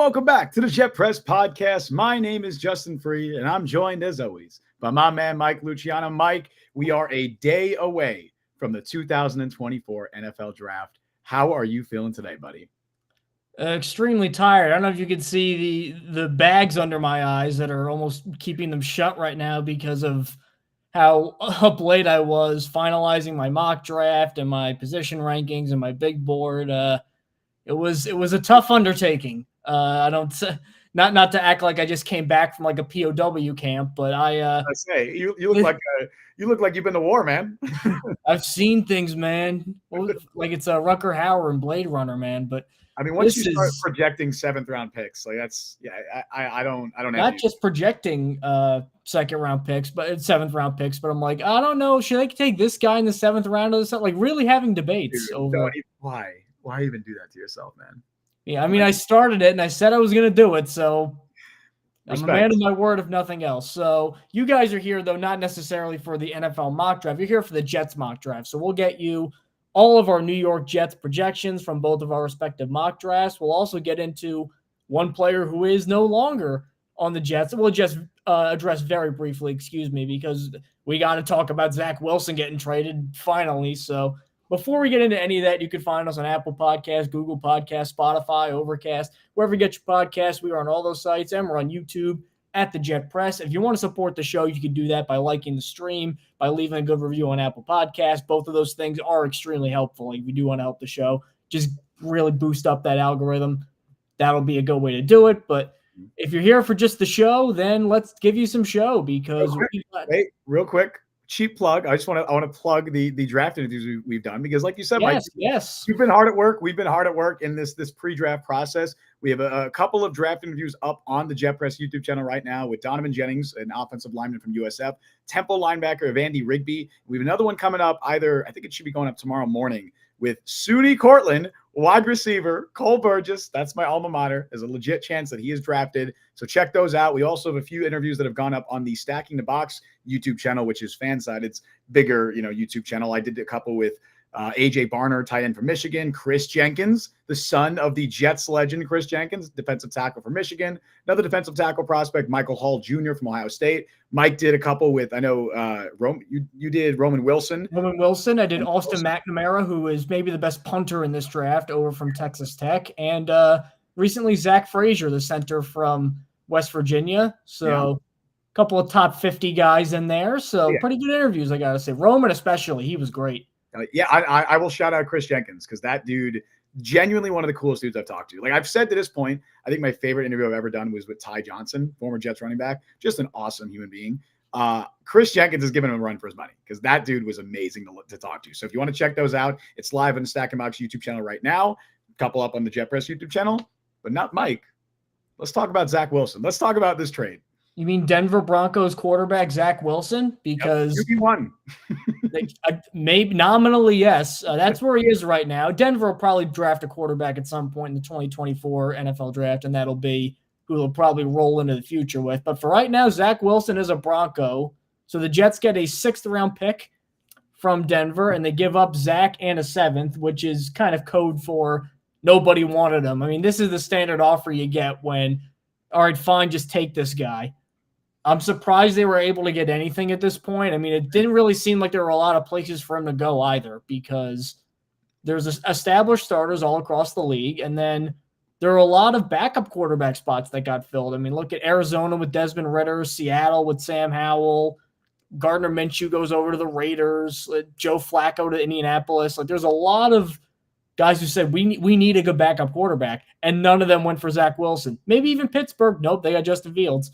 welcome back to the Jet Press Podcast. My name is Justin Freed, and I'm joined, as always, by my man, Mike Luciano. Mike, we are a day away from the 2024 NFL Draft. How are you feeling today, buddy? Extremely tired. I don't know if you can see the bags under my eyes that are almost keeping them shut right now because of how up late I was finalizing my mock draft and my position rankings and my big board. It was a tough undertaking. I don't not to act like I just came back from like a POW camp, but I say you look like you've been to war, man. I've seen things, man. Like it's a Rutger Hauer and Blade Runner, man. But I mean, once you start projecting 7th round picks, like that's I don't not just projecting 2nd round picks, but 7th round picks. But I'm like, I don't know, should I take this guy in the 7th round or this? Like really having debates over why even do that to yourself, man? Yeah, I mean, I started it and I said I was going to do it, so Respect. I'm a man of my word, if nothing else. So you guys are here, though, not necessarily for the NFL mock draft. You're here for the Jets mock draft. So we'll get you all of our New York Jets projections from both of our respective mock drafts. We'll also get into one player who is no longer on the Jets. We'll just address very briefly, because we got to talk about Zack Wilson getting traded finally. So before we get into any of that, you can find us on Apple Podcasts, Google Podcasts, Spotify, Overcast, wherever you get your podcasts. We are on all those sites, and we're on YouTube at the Jet Press. If you want to support the show, you can do that by liking the stream, by leaving a good review on Apple Podcasts. Both of those things are extremely helpful. If you do want to help the show, just really boost up that algorithm. That'll be a good way to do it. But if you're here for just the show, then let's give you some show because real quick. Cheap plug. I want to plug the draft interviews we've done because, like you said, Mike, you've been hard at work. We've been hard at work in this pre-draft process. We have a couple of draft interviews up on the Jet Press YouTube channel right now with Donovan Jennings, an offensive lineman from USF, Temple linebacker of Andy Rigby. We have another one coming up. I think it should be going up tomorrow morning with SUNY Cortland, wide receiver, Cole Burgess. That's my alma mater. There's a legit chance that he is drafted. So check those out. We also have a few interviews that have gone up on the Stacking the Box YouTube channel, which is Fansided's bigger, YouTube channel. I did a couple with AJ Barner, tight end from Michigan, Chris Jenkins, the son of the Jets legend, Chris Jenkins, defensive tackle from Michigan, another defensive tackle prospect, Michael Hall Jr. from Ohio State. Mike did a couple with, I know, you did Roman Wilson. I did Austin McNamara, who is maybe the best punter in this draft over from Texas Tech. And recently Zach Frazier, the center from West Virginia. So a couple of top 50 guys in there. So pretty good interviews, I got to say. Roman especially, he was great. I will shout out Chris Jenkins because that dude, genuinely one of the coolest dudes I've talked to. Like I've said to this point, I think my favorite interview I've ever done was with Ty Johnson, former Jets running back. Just an awesome human being. Chris Jenkins is giving him a run for his money because that dude was amazing to talk to. So if you want to check those out, it's live on the Stack and Box YouTube channel right now. A couple up on the Jet Press YouTube channel, but not Mike. Let's talk about Zack Wilson. Let's talk about this trade. You mean Denver Broncos quarterback Zack Wilson? Because QB1. Maybe nominally, yes. That's where he is right now. Denver will probably draft a quarterback at some point in the 2024 NFL draft, and that'll be who they'll probably roll into the future with. But for right now, Zack Wilson is a Bronco. So the Jets get a 6th round pick from Denver, and they give up Zach and a 7th, which is kind of code for nobody wanted him. I mean, this is the standard offer you get when, all right, fine, just take this guy. I'm surprised they were able to get anything at this point. I mean, it didn't really seem like there were a lot of places for him to go either because there's established starters all across the league, and then there are a lot of backup quarterback spots that got filled. I mean, look at Arizona with Desmond Ridder, Seattle with Sam Howell, Gardner Minshew goes over to the Raiders, Joe Flacco to Indianapolis. Like, there's a lot of guys who said, we need a good backup quarterback, and none of them went for Zack Wilson. Maybe even Pittsburgh. Nope, they got Justin Fields.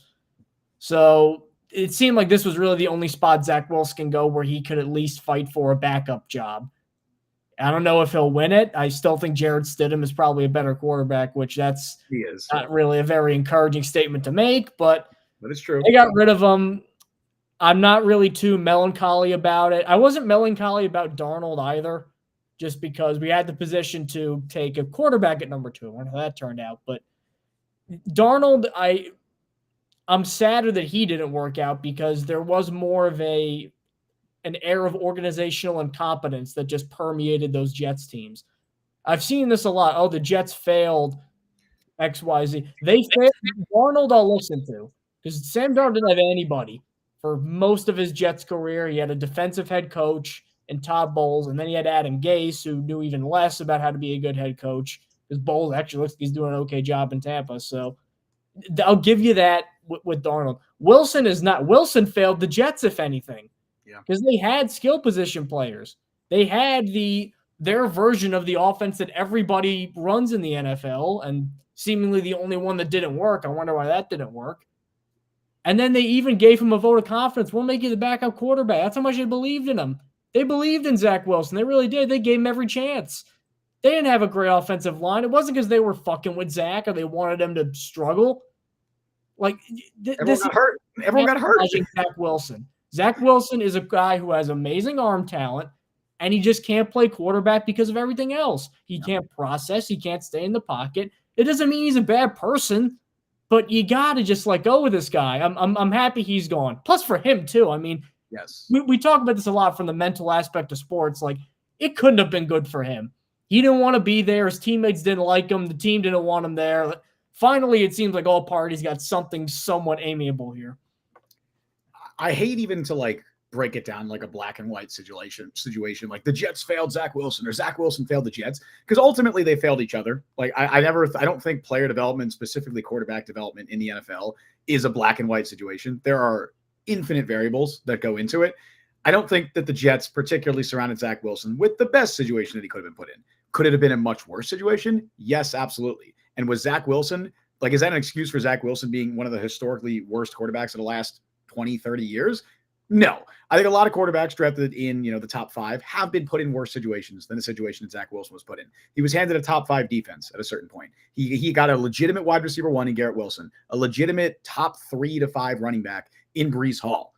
So it seemed like this was really the only spot Zack Wilson can go where he could at least fight for a backup job. I don't know if he'll win it. I still think Jarrett Stidham is probably a better quarterback, which he is not really a very encouraging statement to make, but it's true. They got rid of him. I'm not really too melancholy about it. I wasn't melancholy about Darnold either, just because we had the position to take a quarterback at number 2. I wonder how that turned out. But Darnold, I'm sadder that he didn't work out because there was more of an air of organizational incompetence that just permeated those Jets teams. I've seen this a lot. Oh, the Jets failed XYZ. They failed. Darnold I'll listen to because Sam Darnold didn't have anybody for most of his Jets career. He had a defensive head coach and Todd Bowles, and then he had Adam Gase, who knew even less about how to be a good head coach because Bowles actually looks like he's doing an okay job in Tampa. So I'll give you that with Darnold. Wilson is not. Wilson failed the Jets, if anything, because they had skill position players. They had their version of the offense that everybody runs in the NFL, and seemingly the only one that didn't work. I wonder why that didn't work. And then they even gave him a vote of confidence. We'll make you the backup quarterback. That's how much they believed in him. They believed in Zack Wilson. They really did. They gave him every chance. They didn't have a great offensive line. It wasn't because they were fucking with Zach or they wanted him to struggle. Like everyone got hurt. Everyone got hurt. Zack Wilson. Zack Wilson is a guy who has amazing arm talent, and he just can't play quarterback because of everything else. He can't process. He can't stay in the pocket. It doesn't mean he's a bad person, but you got to just let go with this guy. I'm happy he's gone. Plus for him too. I mean, yes, we talk about this a lot from the mental aspect of sports. Like it couldn't have been good for him. He didn't want to be there. His teammates didn't like him. The team didn't want him there. Finally, it seems like all parties got something somewhat amiable here. I hate even to like break it down like a black and white situation like the Jets failed Zack Wilson or Zack Wilson failed the Jets, because ultimately they failed each other. Like I don't think player development, specifically quarterback development in the NFL, is a black and white situation. There are infinite variables that go into it. I don't think that the Jets particularly surrounded Zack Wilson with the best situation that he could have been put in. Could it have been a much worse situation? Yes, absolutely. And was Zack Wilson, like, is that an excuse for Zack Wilson being one of the historically worst quarterbacks of the last 20, 30 years? No. I think a lot of quarterbacks drafted in, the top 5 have been put in worse situations than the situation that Zack Wilson was put in. He was handed a top 5 defense at a certain point. He got a legitimate wide receiver 1 in Garrett Wilson, a legitimate top 3 to 5 running back in Breece Hall.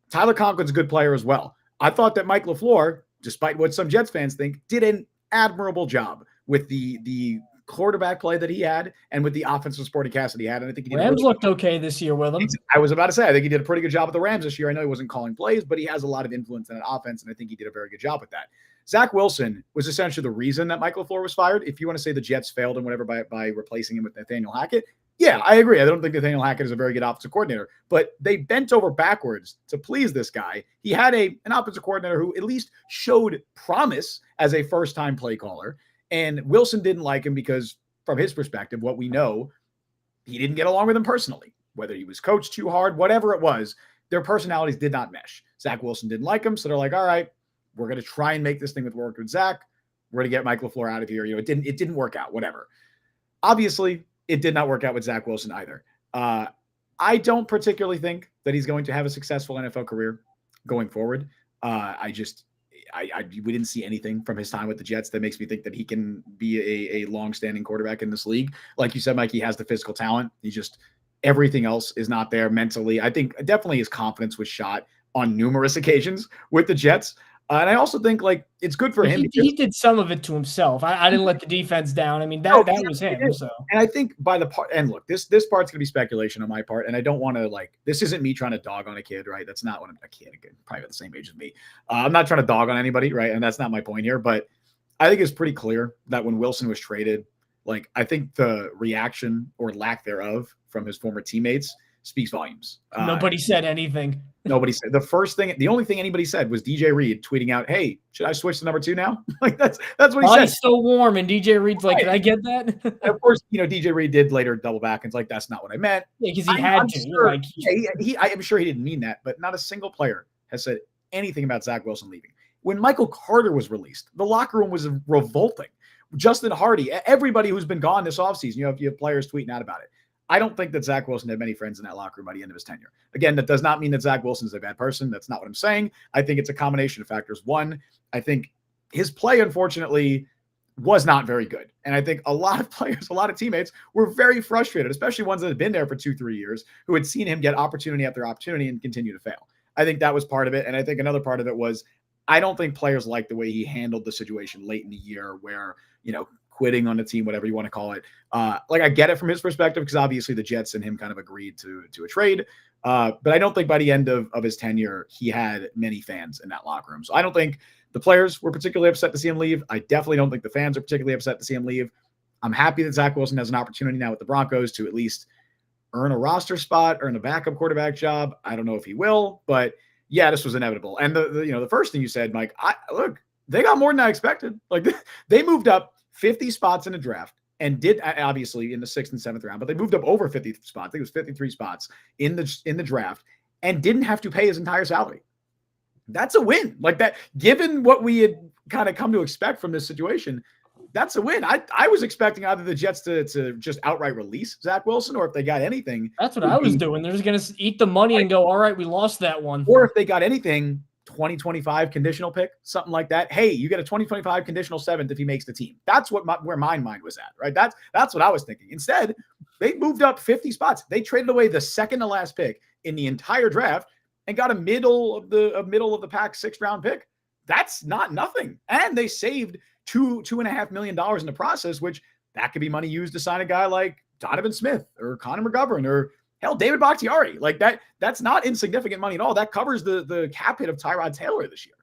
Tyler Conklin's a good player as well. I thought that Mike LaFleur, despite what some Jets fans think, did an admirable job with the quarterback play that he had and with the offensive supporting cast that he had. And I think he did Rams looked okay this year with him. I was about to say, I think he did a pretty good job with the Rams this year. I know he wasn't calling plays, but he has a lot of influence in that offense, and I think he did a very good job with that. Zack Wilson was essentially the reason that Mike LaFleur was fired. If you want to say the Jets failed and whatever by replacing him with Nathaniel Hackett, yeah, I agree. I don't think Nathaniel Hackett is a very good offensive coordinator, but they bent over backwards to please this guy. He had an offensive coordinator who at least showed promise as a first-time play caller, and Wilson didn't like him because, from his perspective, what we know, he didn't get along with him personally, whether he was coached too hard, whatever it was, their personalities did not mesh. Zack Wilson didn't like him. So they're like, all right, we're going to try and make this thing work with Zack. We're going to get Mike LaFleur out of here. It didn't work out, whatever. Obviously it did not work out with Zack Wilson either. I don't particularly think that he's going to have a successful NFL career going forward. We didn't see anything from his time with the Jets that makes me think that he can be a long-standing quarterback in this league. Like you said, Mike, he has the physical talent. Everything else is not there mentally. I think definitely his confidence was shot on numerous occasions with the Jets. And I also think it's good for him. He did some of it to himself. I didn't let the defense down. I mean, that was him. So, and I think by the part, and look, this part's gonna be speculation on my part, and I don't want to this isn't me trying to dog on a kid, right? That's not what I'm a kid, probably the same age as me. I'm not trying to dog on anybody, right? And that's not my point here. But I think it's pretty clear that when Wilson was traded, I think the reaction or lack thereof from his former teammates speaks volumes. Nobody said anything. Nobody said. The only thing anybody said was DJ Reed tweeting out, "Hey, should I switch to number 2 now?" That's what he said. He's so warm, and DJ Reed's like, "Can I get that?" And of course, DJ Reed did later double back and that's not what I meant. Yeah, because he had to. Sure, I'm sure he didn't mean that, but not a single player has said anything about Zack Wilson leaving. When Michael Carter was released, the locker room was revolting. Justin Hardy, everybody who's been gone this offseason, you have players tweeting out about it. I don't think that Zack Wilson had many friends in that locker room by the end of his tenure. Again, that does not mean that Zack Wilson is a bad person. That's not what I'm saying. I think it's a combination of factors. One, I think his play, unfortunately, was not very good. And I think a lot of players, a lot of teammates were very frustrated, especially ones that had been there for 2-3 years, who had seen him get opportunity after opportunity and continue to fail. I think that was part of it. And I think another part of it was, I don't think players liked the way he handled the situation late in the year where, quitting on the team, whatever you want to call it. I get it from his perspective, because obviously the Jets and him kind of agreed to a trade. But I don't think by the end of his tenure, he had many fans in that locker room. So I don't think the players were particularly upset to see him leave. I definitely don't think the fans are particularly upset to see him leave. I'm happy that Zack Wilson has an opportunity now with the Broncos to at least earn a roster spot, earn a backup quarterback job. I don't know if he will, but yeah, this was inevitable. And the first thing you said, Mike, look, they got more than I expected. Like they moved up 50 spots in the draft and did obviously in the 6th and 7th round, but they moved up over 50 spots. I think it was 53 spots in the draft and didn't have to pay his entire salary. That's a win. Like that, given what we had kind of come to expect from this situation, that's a win. I was expecting either the Jets to just outright release Zack Wilson, or if they got anything. That's what I was doing. They're just going to eat the money and go, all right, we lost that one. Or if they got anything, 2025 conditional pick, something like that. Hey, you get a 2025 conditional 7th if he makes the team. That's where my mind was at, right? That's what I was thinking. Instead, they moved up 50 spots. They traded away the second to last pick in the entire draft and got a middle of the pack 6th round pick. That's not nothing. And they saved $2.5 million in the process, which that could be money used to sign a guy like Donovan Smith or Connor McGovern or hell, David Bakhtiari. Like that's not insignificant money at all. That covers the cap hit of Tyrod Taylor this year.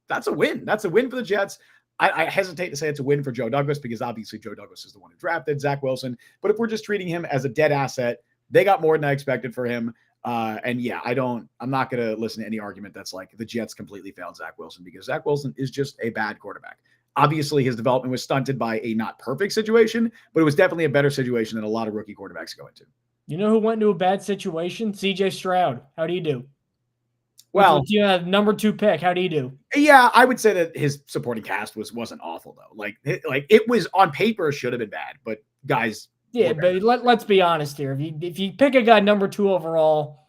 That's a win. That's a win for the Jets. I hesitate to say it's a win for Joe Douglas because obviously Joe Douglas is the one who drafted Zack Wilson. But if we're just treating him as a dead asset, they got more than I expected for him. And yeah, I'm not going to listen to any argument that's like the Jets completely failed Zack Wilson, because Zack Wilson is just a bad quarterback. Obviously, his development was stunted by a not perfect situation, but it was definitely a better situation than a lot of rookie quarterbacks go into. You know who went into a bad situation? CJ Stroud. How do you do? Well, you have number 2 pick. How do you do? Yeah, I would say that his supporting cast wasn't awful though. Like it was on paper should have been bad, but guys. Yeah, but let's be honest here. If you pick a guy number 2 overall,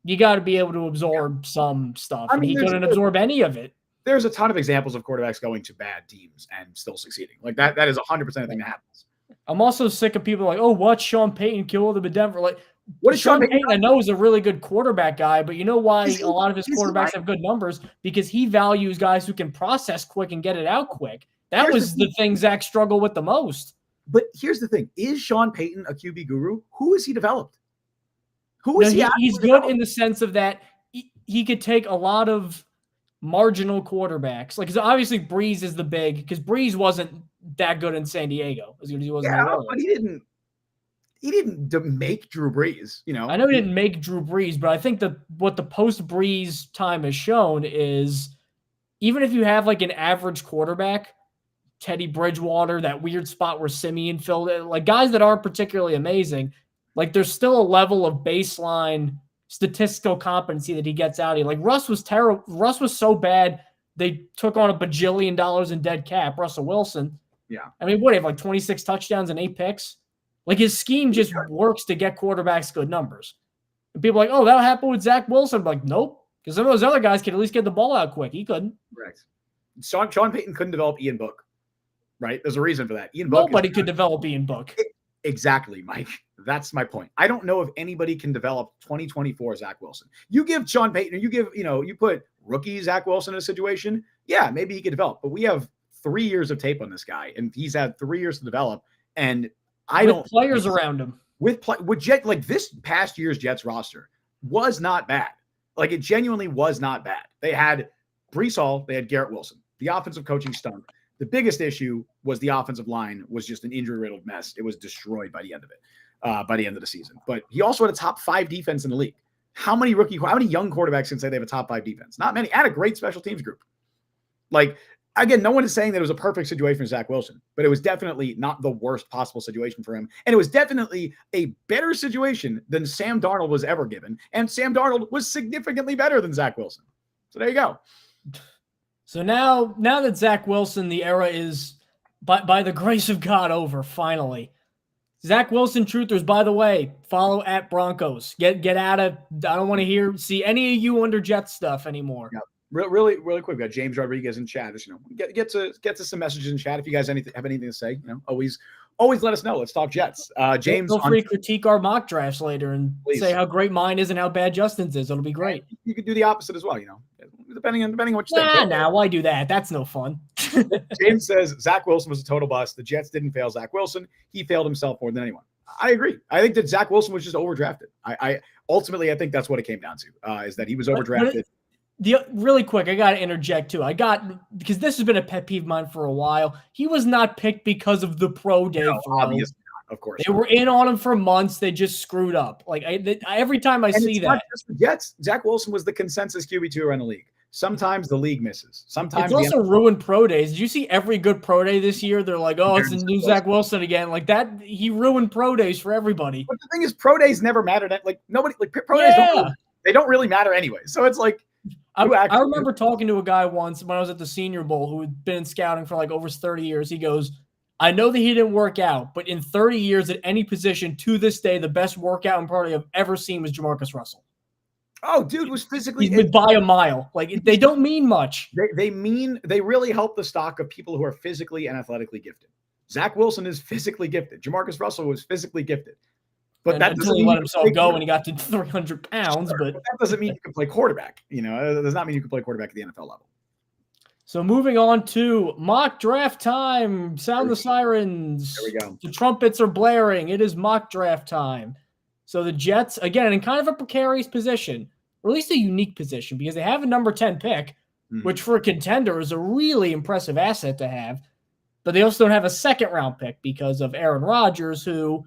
you got to be able to absorb some stuff. I mean, he couldn't absorb any of it. There's a ton of examples of quarterbacks going to bad teams and still succeeding. Like that is 100% a thing that happens. I'm also sick of people like, oh, watch Sean Payton kill them in Denver. Like, what is Sean Payton? I know is a really good quarterback guy, but you know why a lot of his quarterbacks have good numbers? Because he values guys who can process quick and get it out quick. That was the thing Zach struggled with the most. But here's the thing. Is Sean Payton a QB guru? Who has he developed? Who is he? He's good in the sense of that he could take a lot of marginal quarterbacks. Like, obviously Breeze is the big, because Breeze wasn't that good in San Diego as good as he was in Orlando. But he didn't make Drew Brees, you know. I know he didn't make Drew Brees, but I think what the post-Brees time has shown is even if you have like an average quarterback, Teddy Bridgewater, that weird spot where Simeon filled it, like guys that aren't particularly amazing, like there's still a level of baseline statistical competency that he gets out of. Like Russ was terrible. Russ was so bad they took on $1 bajillion in dead cap. Russell Wilson. Yeah. I mean, what, he have like 26 touchdowns and 8 picks? Like his scheme just works to get quarterbacks good numbers. And people are like, oh, that'll happen with Zack Wilson. I'm like, nope. Because some of those other guys could at least get the ball out quick. He couldn't. Correct. Sean Payton couldn't develop Ian Book. Right? There's a reason for that. Ian Book. Nobody could develop Ian Book. Exactly, Mike. That's my point. I don't know if anybody can develop 2024 Zack Wilson. You give Sean Payton, or you put rookie Zack Wilson in a situation, yeah, maybe he could develop. But we have 3 years of tape on this guy, and he's had 3 years to develop. And players around him. With Jet, like this past year's Jets roster was not bad. Like it genuinely was not bad. They had Breece Hall, they had Garrett Wilson. The offensive coaching stunk. The biggest issue was the offensive line was just an injury-riddled mess. It was destroyed by the end of it, by the end of the season. But he also had a top 5 defense in the league. How many young quarterbacks can say they have a top 5 defense? Not many. And a great special teams group. Like, again, no one is saying that it was a perfect situation for Zack Wilson, but it was definitely not the worst possible situation for him. And it was definitely a better situation than Sam Darnold was ever given. And Sam Darnold was significantly better than Zack Wilson. So there you go. So now that Zack Wilson, the era is, by the grace of God, over, finally. Zack Wilson truthers, by the way, follow at Broncos. Get out of, I don't want to see any of you under Jets stuff anymore. Yeah. Really, really quick. We got James Rodriguez in chat. Just, get to some messages in chat if you guys have anything to say. Always let us know. Let's talk Jets. James, feel free to critique our mock drafts later and say how great mine is and how bad Justin's is. It'll be great. You could do the opposite as well. Depending on what you think. Why do that? That's no fun. James says Zack Wilson was a total bust. The Jets didn't fail Zack Wilson. He failed himself more than anyone. I agree. I think that Zack Wilson was just overdrafted. I ultimately think that's what it came down to. Is that he was overdrafted. Really quick, I got to interject too. Because this has been a pet peeve of mine for a while. He was not picked because of the pro day throw. Obviously not, of course. They were in on him for months. They just screwed up. Like every time I see that. Not just the Jets. Zach Wilson was the consensus QB2 around the league. Sometimes the league misses. Sometimes it's also ruined pro days. Did you see every good pro day this year? They're like, oh, it's the new Zach Wilson again. Like that, he ruined pro days for everybody. But the thing is, pro days never mattered. Like nobody, like pro days, they don't really matter anyway. So it's like, I remember talking to a guy once when I was at the Senior Bowl who had been in scouting for like over 30 years. He goes, I know that he didn't work out, but in 30 years at any position to this day, the best workout and party I've ever seen was Jamarcus Russell. Oh, dude was physically by a mile. Like they don't mean much. They really help the stock of people who are physically and athletically gifted. Zach Wilson is physically gifted. Jamarcus Russell was physically gifted. But that until he let himself go and he got to 300 pounds. But that doesn't mean you can play quarterback. It does not mean you can play quarterback at the NFL level. So moving on to mock draft time. Sound the sirens. There we go. The trumpets are blaring. It is mock draft time. So the Jets, again, in kind of a precarious position, or at least a unique position, because they have a number 10 pick, which for a contender is a really impressive asset to have. But they also don't have a second-round pick because of Aaron Rodgers, who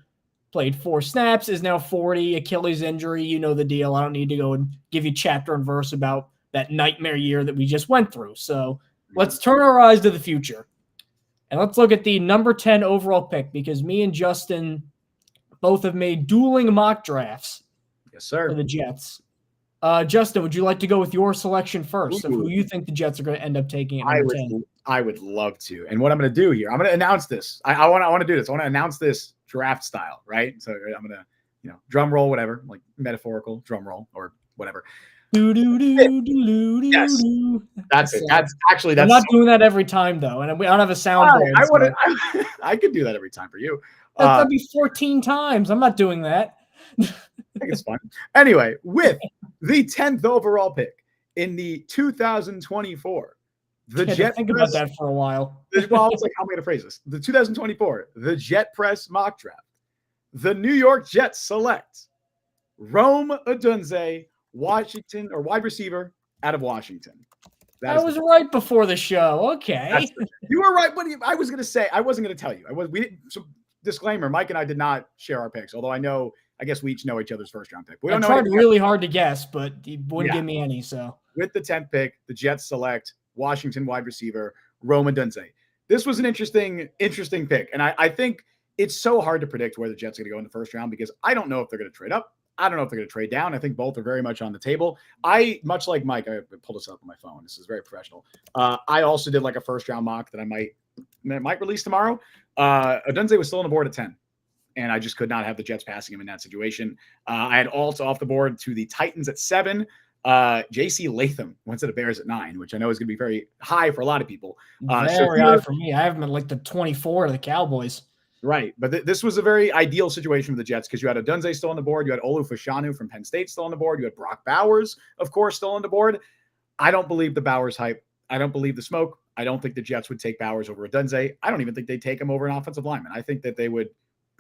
played 4 snaps, is now 40, Achilles injury. You know the deal. I don't need to go and give you chapter and verse about that nightmare year that we just went through. So let's turn our eyes to the future. And let's look at the number 10 overall pick, because me and Justin both have made dueling mock drafts. Yes, sir. For the Jets. Justin, would you like to go with your selection first of who you think the Jets are going to end up taking at number 10? I would love to. And what I'm going to do here, I'm going to announce this. I want to do this. I want to announce this draft style, right? So I'm going to, drum roll, whatever, like metaphorical drum roll or whatever. Yes, that's it. I'm not doing that every time though, and I don't have a soundboard. I could do that every time for you. That'd be 14 times. I'm not doing that. I think it's fun. Anyway, with the 10th overall pick in the 2024, the Jet think about that for a while. Well, it's like, how am I going to phrase this? The 2024, the Jet Press mock draft. The New York Jets select Rome Odunze, Washington, or wide receiver out of Washington. That was right before the show. Okay. You were right. But I was going to say, I wasn't going to tell you. So disclaimer, Mike and I did not share our picks, although I guess we each know each other's first round pick. I tried really hard to guess, but he wouldn't give me any. So with the 10th pick, the Jets select Washington wide receiver Rome Odunze. This was an interesting pick. And I think it's so hard to predict where the Jets are going to go in the first round, because I don't know if they're going to trade up. I don't know if they're going to trade down. I think both are very much on the table. Much like Mike, I pulled this up on my phone. This is very professional. I also did like a first round mock that I might release tomorrow. Odunze was still on the board at 10, and I just could not have the Jets passing him in that situation. I had also off the board to the Titans at 7. JC Latham went to the Bears at 9, which I know is going to be very high for a lot of people. Very high for me. I have him at like the 24 to the Cowboys. Right. But this was a very ideal situation for the Jets, because you had Odunze still on the board. You had Olu Fashanu from Penn State still on the board. You had Brock Bowers, of course, still on the board. I don't believe the Bowers hype. I don't believe the smoke. I don't think the Jets would take Bowers over Odunze. I don't even think they'd take him over an offensive lineman. I think that they would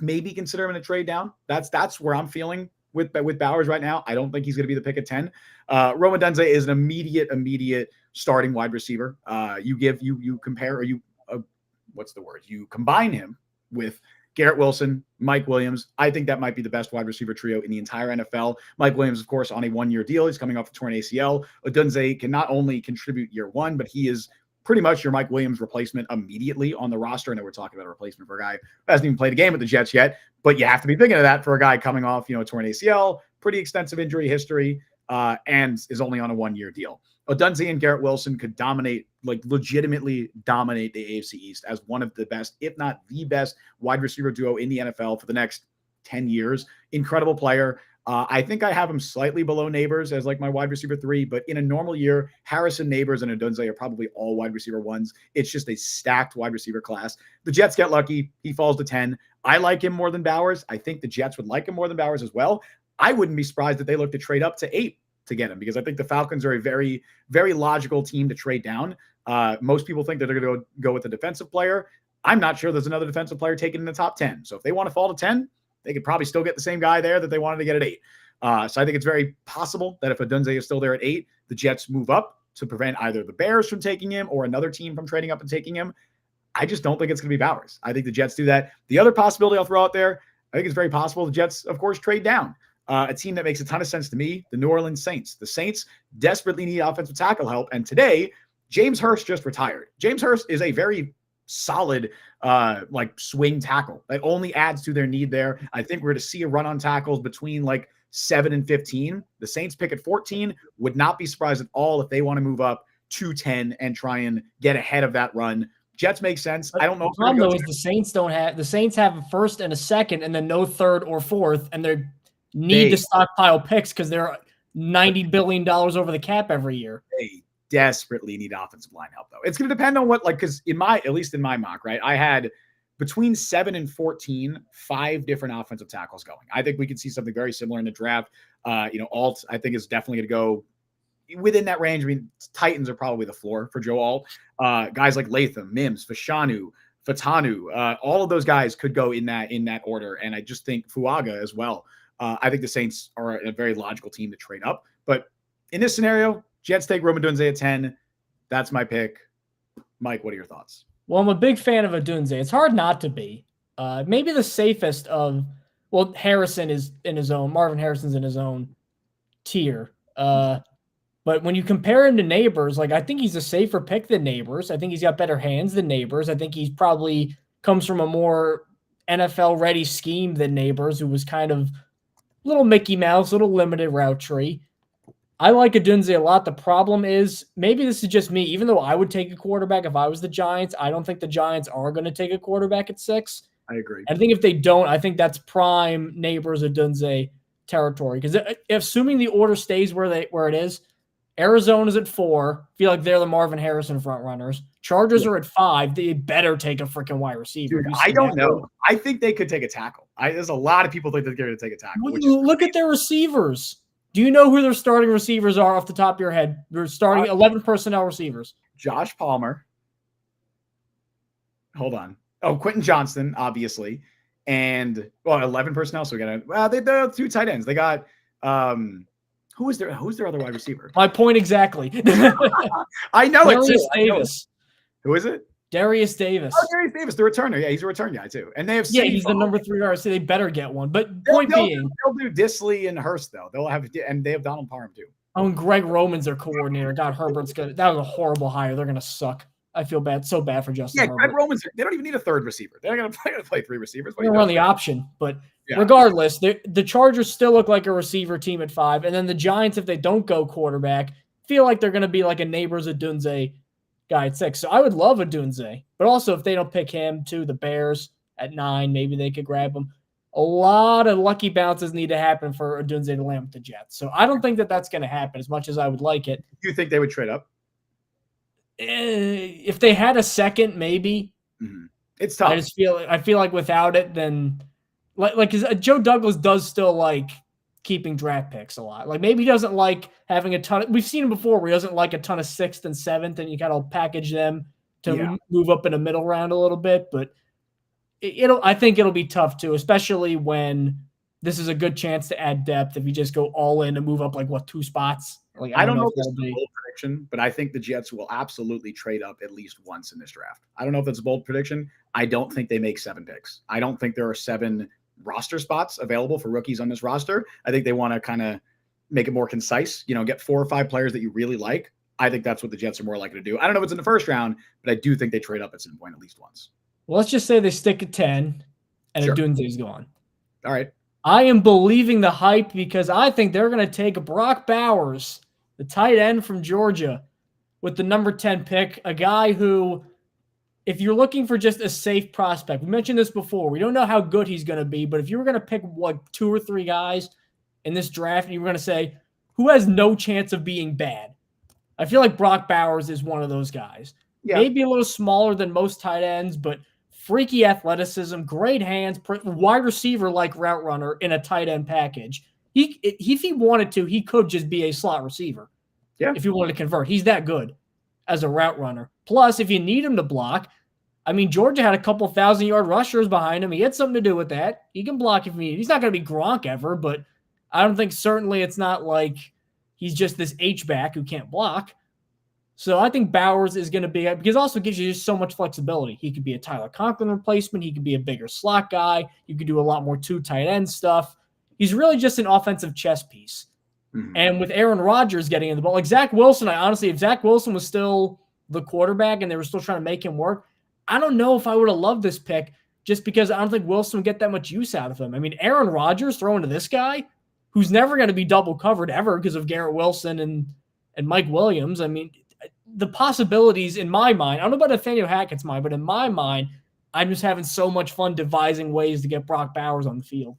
maybe consider him in a trade down. That's where I'm feeling with Bowers right now. I don't think he's going to be the pick at 10. Rome Odunze is an immediate starting wide receiver. You combine him with Garrett Wilson, Mike Williams. I think that might be the best wide receiver trio in the entire NFL. Mike Williams, of course, on a 1-year deal. He's coming off a torn ACL. Odunze can not only contribute year 1, but he is pretty much your Mike Williams replacement immediately on the roster. I know we're talking about a replacement for a guy who hasn't even played a game with the Jets yet, but you have to be thinking of that for a guy coming off, a torn ACL, pretty extensive injury history, and is only on a 1-year deal. Odunze and Garrett Wilson could legitimately dominate the AFC East as one of the best, if not the best, wide receiver duo in the NFL for the next 10 years. Incredible player. I think I have him slightly below Neighbors as like my wide receiver 3, but in a normal year, Harrison, Neighbors, and Odunze are probably all wide receiver 1s. It's just a stacked wide receiver class. The Jets get lucky. He falls to 10. I like him more than Bowers. I think the Jets would like him more than Bowers as well. I wouldn't be surprised if they look to trade up to 8 to get him, because I think the Falcons are a very, very logical team to trade down. Most people think that they're going to go with a defensive player. I'm not sure there's another defensive player taken in the top 10. So if they want to fall to 10, they could probably still get the same guy there that they wanted to get at 8. So I think it's very possible that if Odunze is still there at 8, the Jets move up to prevent either the Bears from taking him or another team from trading up and taking him. I just don't think it's going to be Bowers. I think the Jets do that. The other possibility I'll throw out there, I think it's very possible the Jets, of course, trade down. A team that makes a ton of sense to me, the New Orleans Saints. The Saints desperately need offensive tackle help. And today, James Hurst just retired. James Hurst is a very solid swing tackle that only adds to their need there. I think we're going to see a run on tackles between 7 and 15. The Saints pick at 14. Would not be surprised at all if they want to move up to 10 and try and get ahead of that run. Jets make sense. I don't know. The problem though is the Saints have a first and a second and then no third or fourth, and they need to stockpile picks because they're $90 billion over the cap every year. They desperately need offensive line help though. It's going to depend on what, because at least in my mock, right, I had between 7 and 14, 5 different offensive tackles going. I think we could see something very similar in the draft. Alt, I think, is definitely going to go within that range. I mean, Titans are probably the floor for Joe Alt. Guys like Latham, Mims, Fashanu, Fatanu, all of those guys could go in that order. And I just think Fuaga as well. I think the Saints are a very logical team to trade up. But in this scenario, Jets take Rome Odunze at 10. That's my pick. Mike, what are your thoughts? Well, I'm a big fan of Odunze. It's hard not to be. Maybe the safest of, Harrison is in his own. Marvin Harrison's in his own tier. But when you compare him to Neighbors, I think he's a safer pick than Neighbors. I think he's got better hands than Neighbors. I think he's probably comes from a more NFL-ready scheme than Neighbors, who was kind of little Mickey Mouse, little limited route tree. I like Odunze a lot. The problem is, maybe this is just me, even though I would take a quarterback if I was the Giants, I don't think the Giants are going to take a quarterback at 6. I agree. I think if they don't, I think that's prime Neighbors Odunze territory. Because assuming the order stays where it is, Arizona's at 4. I feel like they're the Marvin Harrison front runners. Chargers are at 5. They better take a freaking wide receiver. Dude, I don't know. I think they could take a tackle. There's a lot of people think they're going to take a tackle. Look at their receivers. Do you know who their starting receivers are off the top of your head? They're starting 11 personnel receivers. Josh Palmer. Hold on. Oh, Quentin Johnston, obviously. And 11 personnel. So they're 2 tight ends. They got who's their other wide receiver? My point exactly. I know Darius Davis. Who is it? Darius Davis. Oh, Darius Davis, the returner. Yeah, he's a return guy too. And they have he's the number 3 guard, so they better get one. But they'll do Disley and Hurst though. They have Donald Parham too. Oh, and Greg Roman's their coordinator. God, Herbert's good. That was a horrible hire. They're gonna suck. I feel so bad for Justin Herbert. Greg Roman's. They don't even need a third receiver. They're gonna play 3 receivers. They're on the option, but regardless, the Chargers still look like a receiver team at 5, and then the Giants, if they don't go quarterback, feel like they're gonna be like a Neighbors Odunze guy at 6. So I would love Odunze, but also if they don't pick him too, the Bears at 9, maybe they could grab him. A lot of lucky bounces need to happen for Odunze to land with the Jets. So I don't think that's going to happen as much as I would like it. Do you think they would trade up? If they had a second, maybe. Mm-hmm. It's tough. I feel like without it, then Joe Douglas does still like keeping draft picks a lot. Maybe he doesn't like having a ton. We've seen him before where he doesn't like a ton of 6th and 7th, and you kind of package them to move up in a middle round a little bit. But I think it'll be tough too, especially when this is a good chance to add depth if you just go all in and move up 2 spots. I don't know if this is a bold prediction, but I think the Jets will absolutely trade up at least once in this draft. I don't know if that's a bold prediction. I don't think they make 7 picks. I don't think there are 7 roster spots available for rookies on this roster. I think they want to kind of make it more concise, get 4 or 5 players that you really like. I think that's what the Jets are more likely to do. I don't know if it's in the first round, but I do think they trade up at some point at least once. Well, let's just say they stick at 10 and Odunze's gone. All right. I am believing the hype because I think they're going to take Brock Bowers, the tight end from Georgia, with the number 10 pick, a guy who, if you're looking for just a safe prospect, we mentioned this before, we don't know how good he's going to be, but if you were going to pick 2 or 3 guys in this draft and you were going to say, who has no chance of being bad? I feel like Brock Bowers is one of those guys. Yeah. Maybe a little smaller than most tight ends, but freaky athleticism, great hands, wide receiver like route runner in a tight end package. If he wanted to, he could just be a slot receiver. Yeah. If he wanted to convert, he's that good as a route runner. Plus, if you need him to block, Georgia had a couple 1,000-yard rushers behind him. He had something to do with that. He can block if he needs. He's not going to be Gronk ever, but I don't think certainly it's not like he's just this H-back who can't block. So I think Bowers is going to be, because it also gives you just so much flexibility. He could be a Tyler Conklin replacement. He could be a bigger slot guy. You could do a lot more 2 tight end stuff. He's really just an offensive chess piece. Mm-hmm. And with Aaron Rodgers getting in the ball, like Zack Wilson, if Zack Wilson was still the quarterback and they were still trying to make him work, I don't know if I would have loved this pick just because I don't think Wilson would get that much use out of him. I mean, Aaron Rodgers throwing to this guy who's never going to be double covered ever because of Garrett Wilson and Mike Williams. I mean, the possibilities in my mind, I don't know about Nathaniel Hackett's mind, but in my mind, I'm just having so much fun devising ways to get Brock Bowers on the field.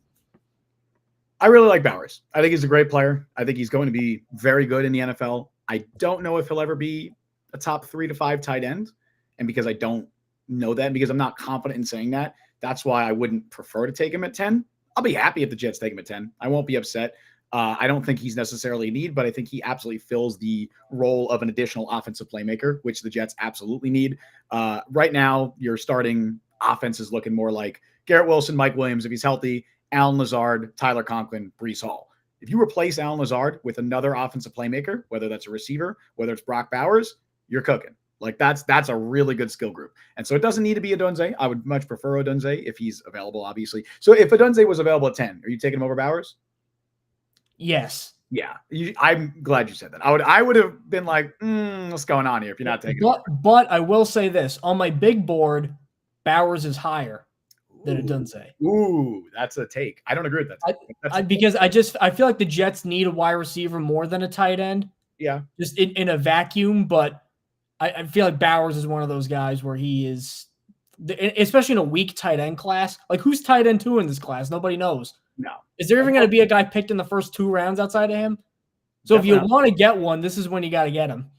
I really like Bowers. I think he's a great player. I think he's going to be very good in the NFL. I don't know if he'll ever be a top 3 to 5 tight end. And because I don't know that, because I'm not confident in saying that, that's why I wouldn't prefer to take him at 10. I'll be happy if the Jets take him at 10. I won't be upset. I don't think he's necessarily a need, but I think he absolutely fills the role of an additional offensive playmaker, which the Jets absolutely need. Right now, your starting offense is looking more like Garrett Wilson, Mike Williams, if he's healthy, Allen Lazard, Tyler Conklin, Breece Hall. If you replace Allen Lazard with another offensive playmaker, whether that's a receiver, whether it's Brock Bowers, you're cooking. Like that's a really good skill group. And so it doesn't need to be Odunze. I would much prefer Odunze if he's available, obviously. So if Odunze was available at 10, are you taking him over Bowers? Yes. Yeah. I'm glad you said that. I would have been like, what's going on here if you're not taking him? But I will say this. On my big board, Bowers is higher than Odunze. Ooh, that's a take. I don't agree with that. Because I feel like the Jets need a wide receiver more than a tight end. Yeah. Just in a vacuum, but I feel like Bowers is one of those guys where he is, especially in a weak tight end class. Like, who's tight end 2 in this class? Nobody knows. No. Is there even going to be a guy picked in the first 2 rounds outside of him? So definitely. If you want to get one, this is when you got to get him.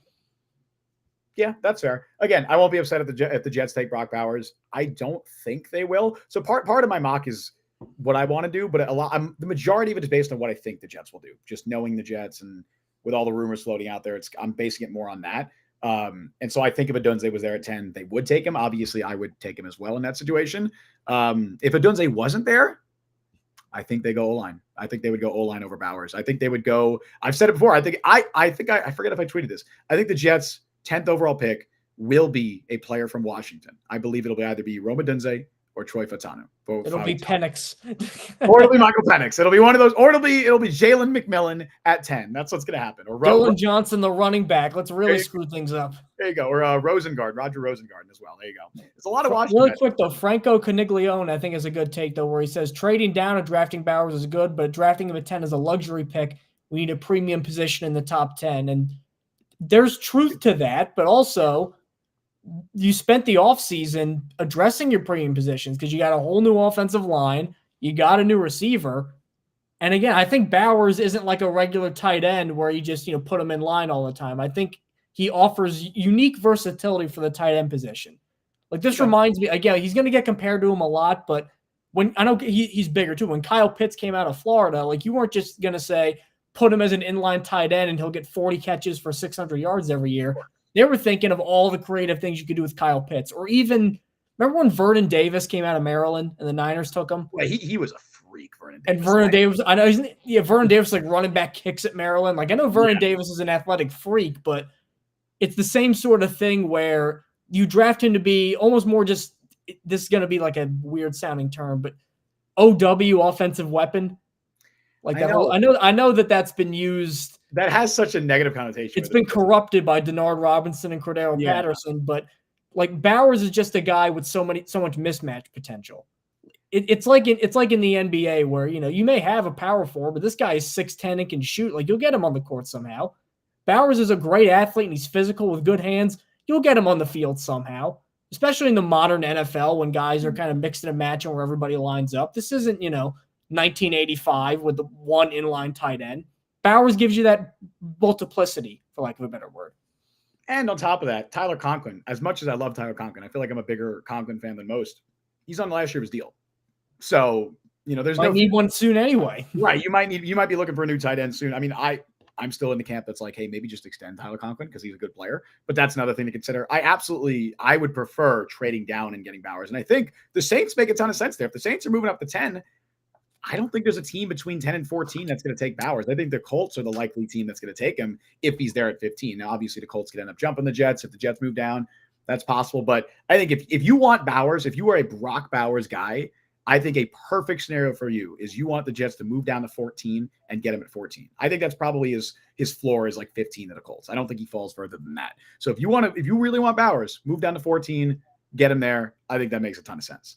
Yeah, that's fair. Again, I won't be upset if the Jets take Brock Bowers. I don't think they will. So part of my mock is what I want to do, but the majority of it is based on what I think the Jets will do. Just knowing the Jets and with all the rumors floating out there, I'm basing it more on that. And so I think if Odunze was there at 10, they would take him. Obviously, I would take him as well in that situation. If Odunze wasn't there, I think they go O-line. I think they would go O-line over Bowers. I think they would go. I've said it before. I forget if I tweeted this. I think the Jets' 10th overall pick will be a player from Washington. I believe it'll either be Rome Odunze or Troy Fautanu. It'll be Penix. Or it'll be Michael Penix. It'll be one of those, or it'll be Jalen McMillan at 10. That's what's going to happen. Or Dylan Johnson, the running back. Let's really screw things up. There you go. Or Roger Rosengarten as well. There you go. There's a lot of Washington. Really quick, though, Franco Caniglione, I think, is a good take, though, where he says trading down and drafting Bowers is good, but drafting him at 10 is a luxury pick. We need a premium position in the top 10. And there's truth to that, but also you spent the offseason addressing your premium positions because you got a whole new offensive line. You got a new receiver. And again, I think Bowers isn't like a regular tight end where you just, put him in line all the time. I think he offers unique versatility for the tight end position. Like this reminds me, again, he's going to get compared to him a lot, but when I know he's bigger too. When Kyle Pitts came out of Florida, like you weren't just going to say, put him as an inline tight end and he'll get 40 catches for 600 yards every year. They were thinking of all the creative things you could do with Kyle Pitts. Or even, remember when Vernon Davis came out of Maryland and the Niners took him? Yeah, he was a freak, Vernon Davis. And Vernon Davis, I know, Vernon Davis like running back kicks at Maryland. Like I know Vernon Davis is an athletic freak, but it's the same sort of thing where you draft him to be almost more just, this is going to be like a weird sounding term, but OW, offensive weapon. Like that I know that's been used. That has such a negative connotation. It's been corrupted by Denard Robinson and Cordero Patterson, but like Bowers is just a guy with so much mismatch potential. It's like in the NBA where you may have a power forward, but this guy is 6'10" and can shoot. Like you'll get him on the court somehow. Bowers is a great athlete and he's physical with good hands. You'll get him on the field somehow, especially in the modern NFL when guys are kind of mixing and matching where everybody lines up. This isn't 1985 with the one inline tight end. Bowers gives you that multiplicity, for lack of a better word. And on top of that, Tyler Conklin, as much as I love Tyler Conklin, I feel like I'm a bigger Conklin fan than most. He's on the last year of his deal. So, there's no need one soon anyway. Right. You might be looking for a new tight end soon. I mean, I'm still in the camp that's like, hey, maybe just extend Tyler Conklin because he's a good player. But that's another thing to consider. I would prefer trading down and getting Bowers. And I think the Saints make a ton of sense there. If the Saints are moving up to 10, I don't think there's a team between 10 and 14 that's going to take Bowers. I think the Colts are the likely team that's going to take him if he's there at 15. Now, obviously, the Colts could end up jumping the Jets. If the Jets move down, that's possible. But I think if you want Bowers, if you are a Brock Bowers guy, I think a perfect scenario for you is you want the Jets to move down to 14 and get him at 14. I think that's probably his floor is like 15 to the Colts. I don't think he falls further than that. So if you really want Bowers, move down to 14, get him there. I think that makes a ton of sense.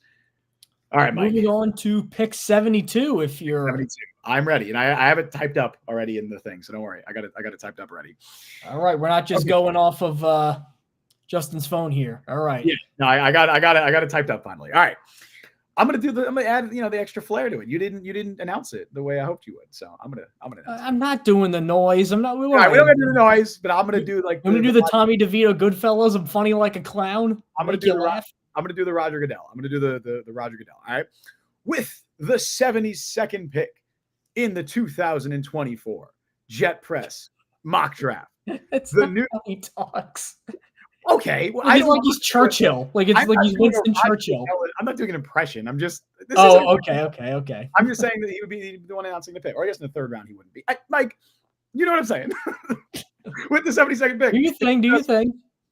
All right, Mike. Moving on to pick 72 if you're 72. I'm ready. And I have it typed up already in the thing. So don't worry. I got it typed up already. All right. We're not just going off of Justin's phone here. All right. Yeah. No, I got it typed up finally. All right. I'm gonna add the extra flair to it. You didn't announce it the way I hoped you would. So I'm gonna I'm not doing the noise. I'm not. We don't have to do the noise, but I'm gonna do like. I'm gonna do the Tommy DeVito Goodfellas. I'm funny like a clown. I'm gonna do laugh. I'm going to do the Roger Goodell. I'm going to do the Roger Goodell. All right. With the 72nd pick in the 2024 Jet Press mock draft. It's the new how he talks. Okay. Well, he's Churchill. Like he's Winston Churchill. I'm not doing an impression. I'm just. Okay. I'm just saying that he would be the one announcing the pick. Or I guess in the third round he wouldn't be. Mike, you know what I'm saying? With the 72nd pick. Do you think?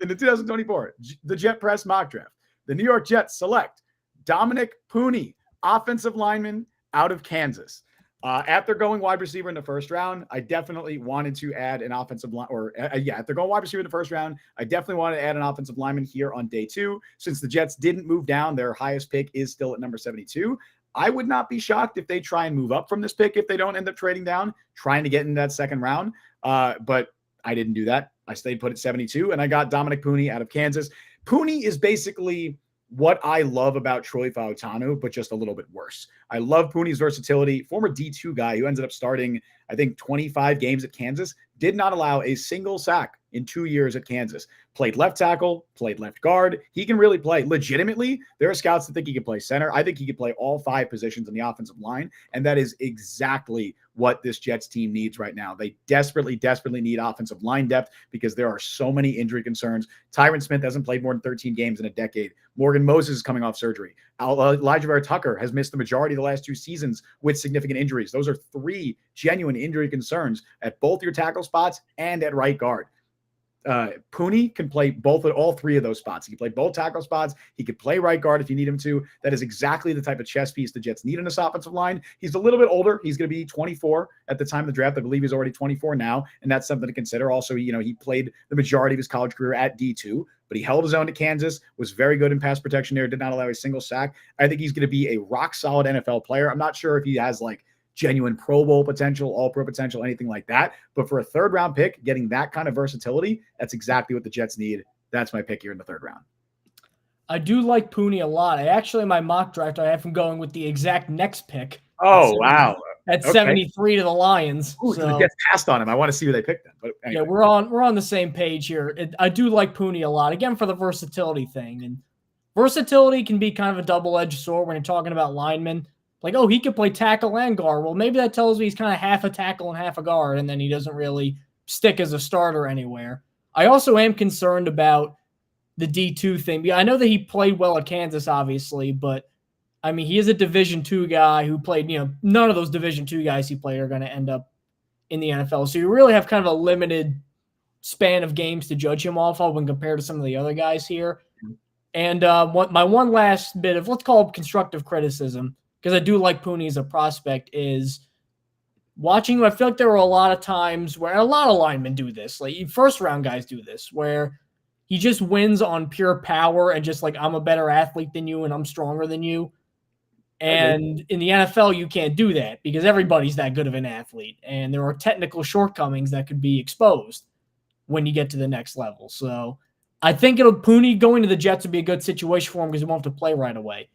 In the 2024, the Jet Press mock draft. The New York Jets select Dominic Pooney, offensive lineman out of Kansas. After going wide receiver in the first round, I definitely wanted to add an offensive line. After going wide receiver in the first round, I definitely wanted to add an offensive lineman here on day 2. Since the Jets didn't move down, their highest pick is still at number 72. I would not be shocked if they try and move up from this pick if they don't end up trading down, trying to get in that second round. But I didn't do that. I stayed put at 72, and I got Dominic Pooney out of Kansas. Pooney is basically what I love about Troy Fautanu, but just a little bit worse. I love Pooney's versatility. Former D2 guy who ended up starting, I think, 25 games at Kansas, did not allow a single sack in 2 years at Kansas. Played left tackle, played left guard. He can really play. Legitimately, there are scouts that think he can play center. I think he could play all 5 positions on the offensive line, and that is exactly what this Jets team needs right now. They desperately need offensive line depth because there are so many injury concerns. Tyron Smith hasn't played more than 13 games in a decade. Morgan Moses is coming off surgery. Elijah Vera Tucker has missed the majority of the last 2 seasons with significant injuries. Those are 3 genuine injury concerns at both your tackle spots and at right guard. Pooney can play all 3 of those spots. He can play both tackle spots. He could play right guard if you need him to. That is exactly the type of chess piece the Jets need in this offensive line. He's a little bit older. He's going to be 24 at the time of the draft. I believe he's already 24 now, and that's something to consider. Also, he played the majority of his college career at D2, but he held his own at Kansas, was very good in pass protection there, did not allow a single sack. I think he's going to be a rock-solid NFL player. I'm not sure if he has, genuine Pro Bowl potential, all-pro potential, anything like that. But for a third-round pick, getting that kind of versatility, that's exactly what the Jets need. That's my pick here in the third round. I do like Pooney a lot. In my mock draft, I have him going with the exact next pick. Oh, wow. At 73 to the Lions. Ooh, so the Jets passed on him. I want to see who they picked then. But anyway. Yeah, we're on the same page here. I do like Pooney a lot, again, for the versatility thing. And versatility can be kind of a double-edged sword when you're talking about linemen. He could play tackle and guard. Well, maybe that tells me he's kind of half a tackle and half a guard, and then he doesn't really stick as a starter anywhere. I also am concerned about the D2 thing. I know that he played well at Kansas, obviously, but, he is a Division II guy who played, none of those Division II guys he played are going to end up in the NFL. So you really have kind of a limited span of games to judge him off of when compared to some of the other guys here. And my one last bit of, let's call it constructive criticism, because I do like Pooney as a prospect, is watching him. I feel like there were a lot of times where a lot of linemen do this. First-round guys do this, where he just wins on pure power and just I'm a better athlete than you and I'm stronger than you. And in the NFL, you can't do that because everybody's that good of an athlete. And there are technical shortcomings that could be exposed when you get to the next level. So I think Pooney going to the Jets would be a good situation for him because he won't have to play right away.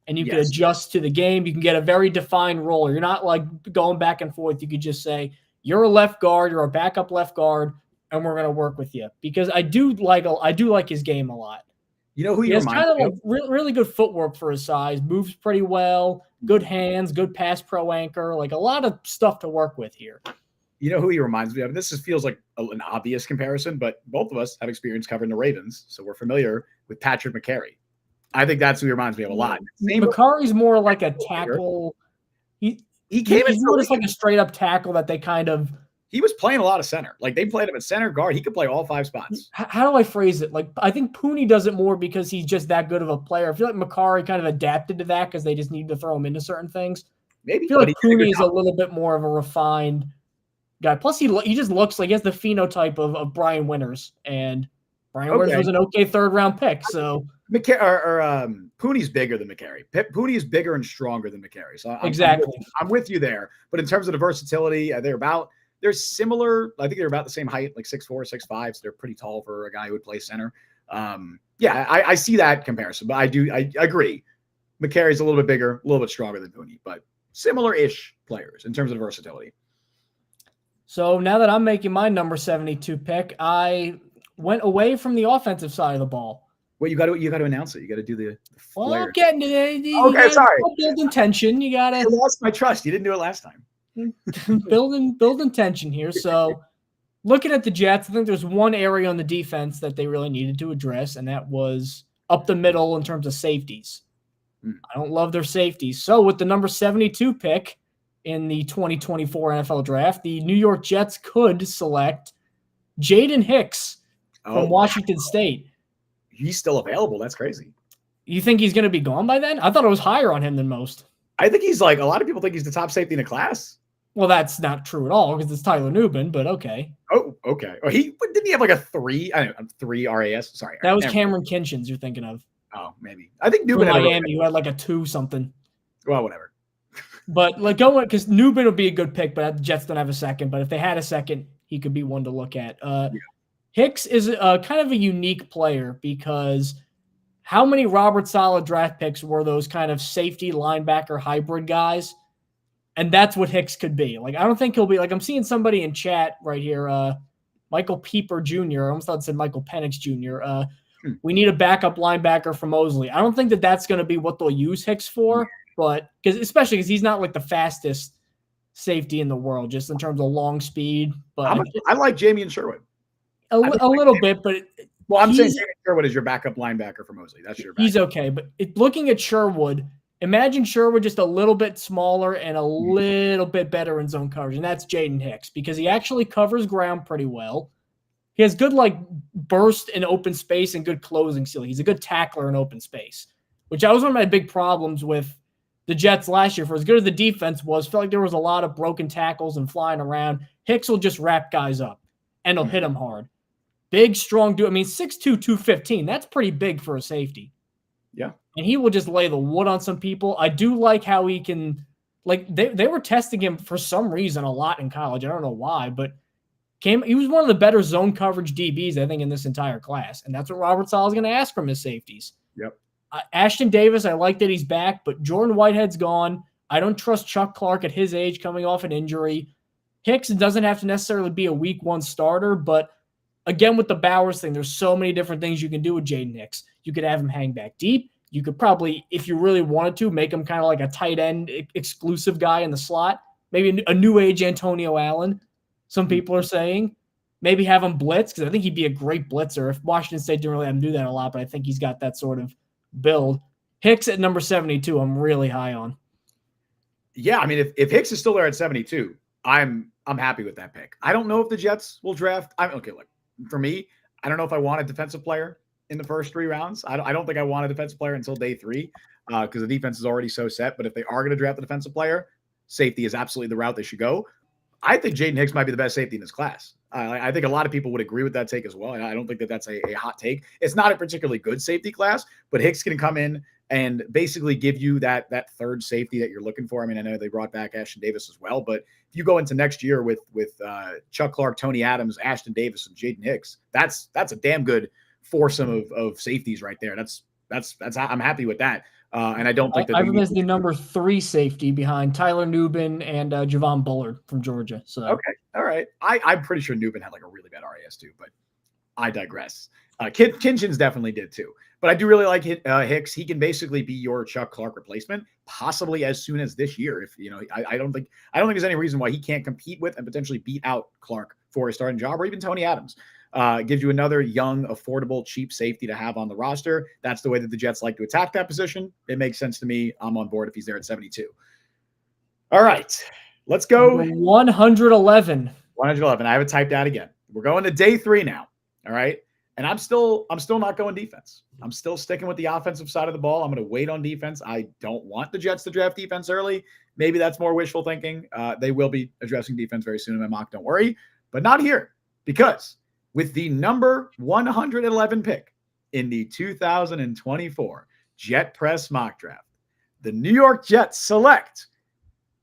And you can adjust to the game. You can get a very defined role. You're not going back and forth. You could just say, you're a left guard, you're a backup left guard, and we're going to work with you. Because I do like his game a lot. You know who he reminds me of? Really good footwork for his size, moves pretty well, good hands, good pass pro anchor, a lot of stuff to work with here. You know who he reminds me of? And this feels like an obvious comparison, but both of us have experience covering the Ravens, so we're familiar with Patrick McCary. I think that's who he reminds me of a lot. McCarry's more like a tackle. He came in more just like a straight up tackle that they kind of. He was playing a lot of center. Like they played him at center guard. He could play all 5 spots. How do I phrase it? Like I think Pooney does it more because he's just that good of a player. I feel like Macari kind of adapted to that because they just need to throw him into certain things. Maybe. I feel like Pooney is a little bit more of a refined guy. Plus, he just looks like he has the phenotype of Brian Winters, and Brian Winters was an okay 3rd round pick. So Pooney's bigger than McCary. Pooney is bigger and stronger than McCary. So I'm with you there. But in terms of the versatility, they're similar. I think they're about the same height, like 6'4", 6'5". So they're pretty tall for a guy who would play center. I see that comparison, but I agree. McCary's a little bit bigger, a little bit stronger than Pooney, but similar-ish players in terms of versatility. So now that I'm making my number 72 pick, I went away from the offensive side of the ball. Well, you got to announce it. You got to do the Well, I'm getting to the okay, sorry. Building tension. You got to. I lost my trust. You didn't do it last time. building tension here. So, looking at the Jets, I think there's one area on the defense that they really needed to address, and that was up the middle in terms of safeties. I don't love their safeties. So, with the number 72 pick in the 2024 NFL Draft, the New York Jets could select Jaden Hicks from Washington State. He's still available. That's crazy. You think he's going to be gone by then? I thought it was higher on him than most. I think he's like a lot of people think he's the top safety in the class. Well, that's not true at all because it's Tyler Nubin, but okay. Oh, okay. Oh, didn't he have like a 3? I don't know, 3 RAS. Sorry, that was Cameron Kinchins. You're thinking of? Oh, maybe. I think Nubin had Miami. You had like a 2 something. Well, whatever. But like going because Nubin would be a good pick, but the Jets don't have a second. But if they had a second, he could be one to look at. Hicks is kind of a unique player because how many Robert Saleh draft picks were those kind of safety linebacker hybrid guys? And that's what Hicks could be. Like, I don't think he'll be like, I'm seeing somebody in chat right here, Michael Pieper Jr. I almost thought it said Michael Penix Jr. We need a backup linebacker for Mosley. I don't think that that's going to be what they'll use Hicks for, but especially because he's not like the fastest safety in the world, just in terms of long speed. But I like Jamie Sherwood. A little bit, but I'm saying Jamie Sherwood is your backup linebacker for Mosley. That's your backup. He's okay, but looking at Sherwood, imagine Sherwood just a little bit smaller and a little bit better in zone coverage, and that's Jaden Hicks because he actually covers ground pretty well. He has good burst in open space and good closing skill. He's a good tackler in open space, which that was one of my big problems with the Jets last year. For as good as the defense was, felt like there was a lot of broken tackles and flying around. Hicks will just wrap guys up, and he'll hit them hard. Big, strong dude. I mean, 6'2", 215. That's pretty big for a safety. Yeah. And he will just lay the wood on some people. I do like how he can, they were testing him for some reason a lot in college. I don't know why, but he was one of the better zone coverage DBs, I think, in this entire class. And that's what Robert Saleh is going to ask from his safeties. Yep. Ashton Davis, I like that he's back, but Jordan Whitehead's gone. I don't trust Chuck Clark at his age coming off an injury. Hicks doesn't have to necessarily be a week 1 starter, but again, with the Bowers thing, there's so many different things you can do with Jaden Hicks. You could have him hang back deep. You could probably, if you really wanted to, make him kind of like a tight end exclusive guy in the slot. Maybe a new age Antonio Allen, some people are saying. Maybe have him blitz, because I think he'd be a great blitzer. If Washington State didn't really have him do that a lot, but I think he's got that sort of build. Hicks at number 72, I'm really high on. Yeah, I mean, if Hicks is still there at 72, I'm happy with that pick. I don't know if the Jets will draft. For me, I don't know if I want a defensive player in the first 3 rounds. I don't think I want a defensive player until day 3 because the defense is already so set. But if they are going to draft a defensive player, safety is absolutely the route they should go. I think Jaden Hicks might be the best safety in this class. I think a lot of people would agree with that take as well. And I don't think that that's a hot take. It's not a particularly good safety class, but Hicks can come in and basically give you that third safety that you're looking for. I mean, I know they brought back Ashton Davis as well, but if you go into next year with Chuck Clark, Tony Adams, Ashton Davis, and Jaden Hicks, that's a damn good foursome of safeties right there. That's I'm happy with that. And I don't think that I think that's the number 3 safety behind Tyler Nubin and Javon Bullard from Georgia. So okay, all right. I'm pretty sure Nubin had like a really bad RAS too, but I digress. Kinchins definitely did too. But I do really like Hicks. He can basically be your Chuck Clark replacement, possibly as soon as this year. If I don't think there's any reason why he can't compete with and potentially beat out Clark for a starting job, or even Tony Adams. Gives you another young, affordable, cheap safety to have on the roster. That's the way that the Jets like to attack that position. It makes sense to me. I'm on board if he's there at 72. All right. Let's go. 111. 111. I have it typed out again. We're going to day 3 now. All right. And I'm still not going defense. I'm still sticking with the offensive side of the ball. I'm going to wait on defense. I don't want the Jets to draft defense early. Maybe that's more wishful thinking. They will be addressing defense very soon in my mock. Don't worry. But not here, because with the number 111 pick in the 2024 Jet Press mock draft, the New York Jets select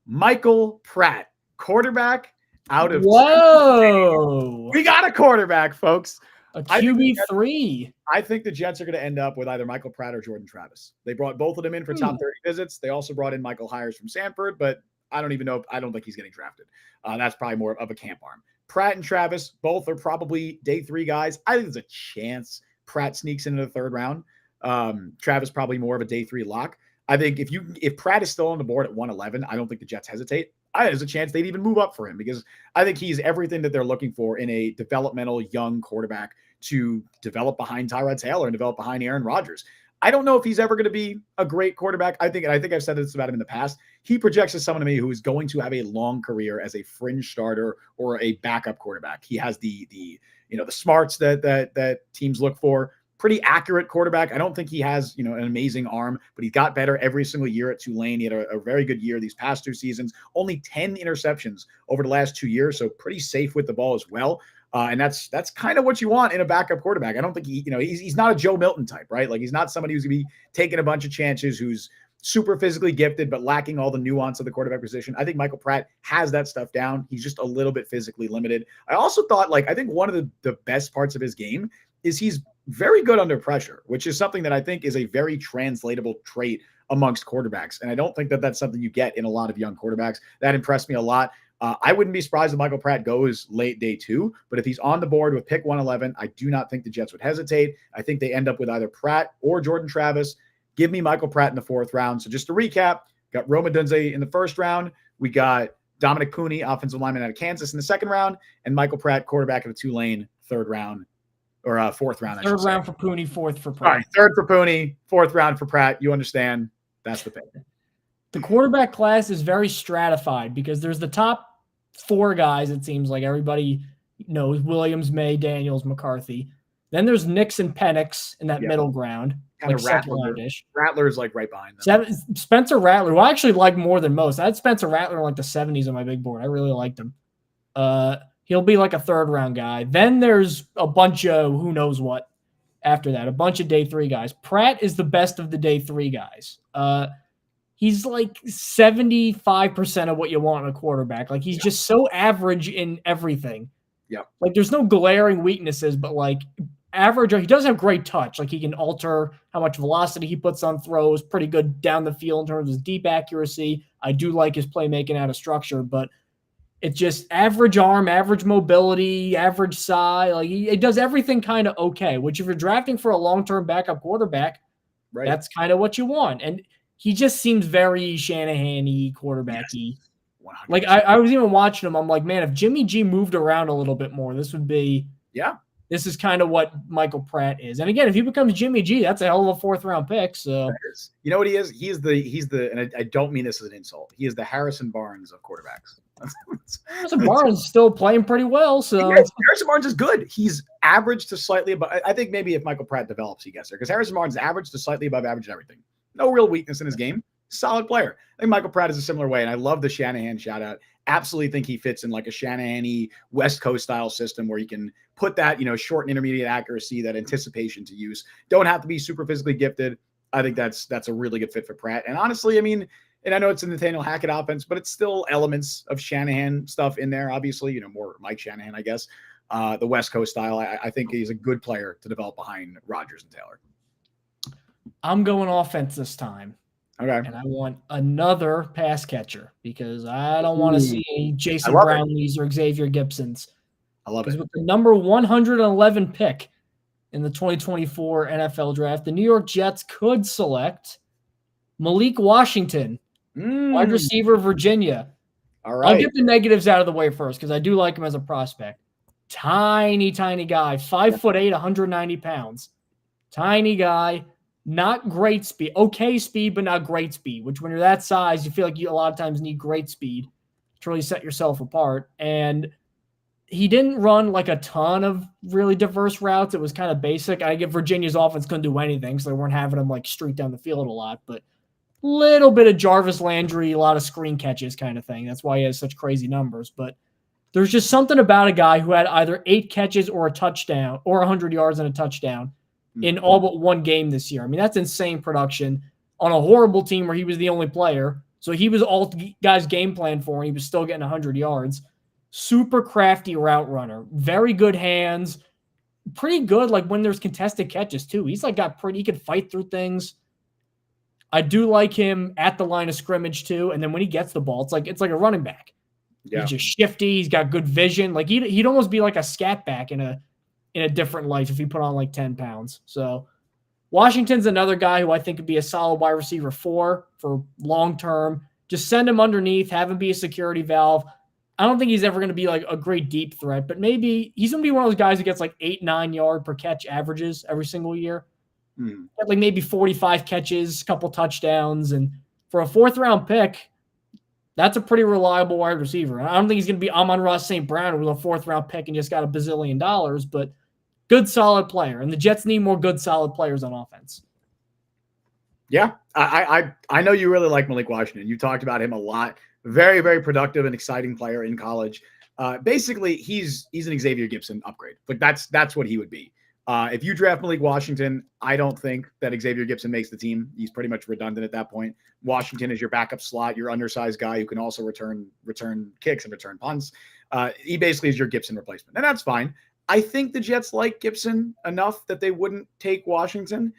Michael Pratt, quarterback out of. Whoa! We got a quarterback, folks. A QB3. I think the Jets are going to end up with either Michael Pratt or Jordan Travis. They brought both of them in for top 30 visits. They also brought in Michael Hires from Sanford, but I don't even know. I don't think he's getting drafted. That's probably more of a camp arm. Pratt and Travis, both are probably day 3 guys. I think there's a chance Pratt sneaks into the 3rd round. Travis probably more of a day 3 lock. I think if Pratt is still on the board at 111, I don't think the Jets hesitate. There's a chance they'd even move up for him, because I think he's everything that they're looking for in a developmental young quarterback to develop behind Tyrod Taylor and develop behind Aaron Rodgers. I don't know if he's ever going to be a great quarterback. I think I've said this about him in the past. He projects as someone to me who is going to have a long career as a fringe starter or a backup quarterback. He has the smarts that teams look for. Pretty accurate quarterback. I don't think he has, an amazing arm, but he got better every single year at Tulane. He had a very good year these past 2 seasons, only 10 interceptions over the last 2 years. So pretty safe with the ball as well. And that's kind of what you want in a backup quarterback. I don't think he's not a Joe Milton type, right? Like, he's not somebody who's going to be taking a bunch of chances, who's super physically gifted, but lacking all the nuance of the quarterback position. I think Michael Pratt has that stuff down. He's just a little bit physically limited. I also thought, I think one of the best parts of his game is he's very good under pressure, which is something that I think is a very translatable trait amongst quarterbacks. And I don't think that that's something you get in a lot of young quarterbacks. That impressed me a lot. I wouldn't be surprised if Michael Pratt goes late day 2, but if he's on the board with pick 111, I do not think the Jets would hesitate. I think they end up with either Pratt or Jordan Travis. Give me Michael Pratt in the 4th round. So just to recap, got Rome Odunze in the 1st round. We got Dominic Pooney, offensive lineman out of Kansas, in the 2nd round, and Michael Pratt, quarterback of the Tulane, 3rd round. Or 4th round. 3rd round for Pooney, 4th for Pratt. All right, 3rd for Pooney, 4th round for Pratt. You understand? That's the pick. The quarterback class is very stratified because there's the top 4 guys. It seems like everybody knows: Williams, May, Daniels, McCarthy. Then there's Nix and Penix in that middle ground, kind of Rattler-ish. Rattler's right behind them. Spencer Rattler, who I actually like more than most. I had Spencer Rattler in the 70s on my big board. I really liked him. He'll be like a 3rd round guy. Then there's a bunch of who knows what after that, a bunch of day 3 guys. Pratt is the best of the day 3 guys. He's 75% of what you want in a quarterback. He's just so average in everything. Yeah. There's no glaring weaknesses, but average. He does have great touch. He can alter how much velocity he puts on throws. Pretty good down the field in terms of deep accuracy. I do like his playmaking out of structure, but it's just average arm, average mobility, average size. He does everything kind of okay, which if you're drafting for a long-term backup quarterback, right, that's kind of what you want. And he just seems very Shanahan-y, quarterback-y. Yes, I was even watching him. I'm like, man, if Jimmy G moved around a little bit more, this would be – this is kind of what Michael Pratt is. And again, if he becomes Jimmy G, that's a hell of a 4th round pick. So you know what he is? He's the and I don't mean this as an insult. He is the Harrison Barnes of quarterbacks. Harrison Barnes is still playing pretty well. So Harrison Barnes is good. He's average to slightly above. I think maybe if Michael Pratt develops, he gets there, because Harrison Barnes is average to slightly above average in everything. No real weakness in his game. Solid player. I think Michael Pratt is a similar way, and I love the Shanahan shout out. Absolutely think he fits in a Shanahan-y West Coast style system where he can put that, short and intermediate accuracy, that anticipation to use. Don't have to be super physically gifted. I think that's a really good fit for Pratt. And honestly, and I know it's a Nathaniel Hackett offense, but it's still elements of Shanahan stuff in there. Obviously, more Mike Shanahan, I guess. The West Coast style. I think he's a good player to develop behind Rodgers and Taylor. I'm going offense this time. Okay. And I want another pass catcher because I don't want to see any Jason Brownlees or Xavier Gibsons. I love it. With the number 111 pick in the 2024 NFL draft, the New York Jets could select Malik Washington, wide receiver, Virginia. All right. I'll get the negatives out of the way first because I do like him as a prospect. Tiny, tiny guy, 5'8", 190 pounds. Tiny guy. not great speed, okay speed, but not great speed, which when you're that size, you feel like you a lot of times need great speed to really set yourself apart. And he didn't run like a ton of really diverse routes. It was kind of basic. I get Virginia's offense couldn't do anything, so they weren't having him like streak down the field a lot, but little bit of Jarvis Landry, a lot of screen catches kind of thing. That's why he has such crazy numbers. But there's just something about a guy who had either 8 catches or a touchdown or 100 yards and a touchdown in all but one game this year. I mean, that's insane production on a horrible team where he was the only player. So he was all guys' game plan for, and he was still getting 100 yards. Super crafty route runner, very good hands, pretty good like when there's contested catches too. He's like he could fight through things. I do like him at the line of scrimmage too, and then when he gets the ball, it's like a running back. Yeah. He's just shifty. He's got good vision. Like he'd almost be like a scat back in a different life if he put on like 10 pounds. So Washington's another guy who I think could be a solid wide receiver for long term. Just send him underneath, have him be a security valve. I don't think he's ever going to be like a great deep threat, but maybe he's going to be one of those guys who gets like 8-9 yard per catch averages every single year. Like maybe 45 catches, couple touchdowns. And for a 4th round pick, that's a pretty reliable wide receiver. I don't think he's going to be Amon-Ra St. Brown with a 4th round pick and just got $1 bazillion, but good, solid player. And the Jets need more good, solid players on offense. Yeah, I know you really like Malik Washington. You talked about him a lot. Very, very productive and exciting player in college. Basically, he's an Xavier Gibson upgrade. Like that's what he would be. If you draft Malik Washington, I don't think that Xavier Gibson makes the team. He's pretty much redundant at that point. Washington is your backup slot, your undersized guy who can also return kicks and return punts. He basically is your Gibson replacement, and that's fine. I think the Jets like Gibson enough that they wouldn't take Washington.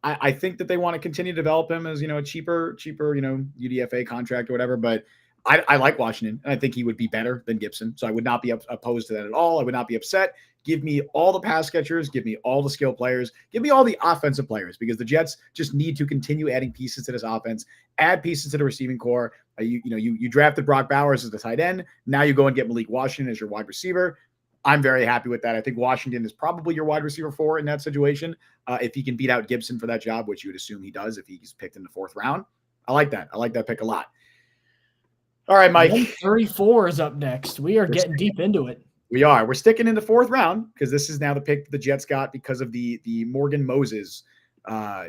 I think that they want to continue to develop him as, a cheaper, UDFA contract or whatever. But I like Washington, and I think he would be better than Gibson. So I would not be opposed to that at all. I would not be upset. Give me all the pass catchers. Give me all the skill players. Give me all the offensive players, because the Jets just need to continue adding pieces to this offense, add pieces to the receiving core. You drafted Brock Bowers as the tight end. Now you go and get Malik Washington as your wide receiver. I'm very happy with that. I think Washington is probably your wide receiver 4 in that situation. If he can beat out Gibson for that job, which you would assume he does if he's picked in the 4th round. I like that. I like that pick a lot. All right, Mike. 134 is up next. We're getting deep into it. We are. We're sticking in the 4th round because this is now the pick the Jets got because of the Morgan Moses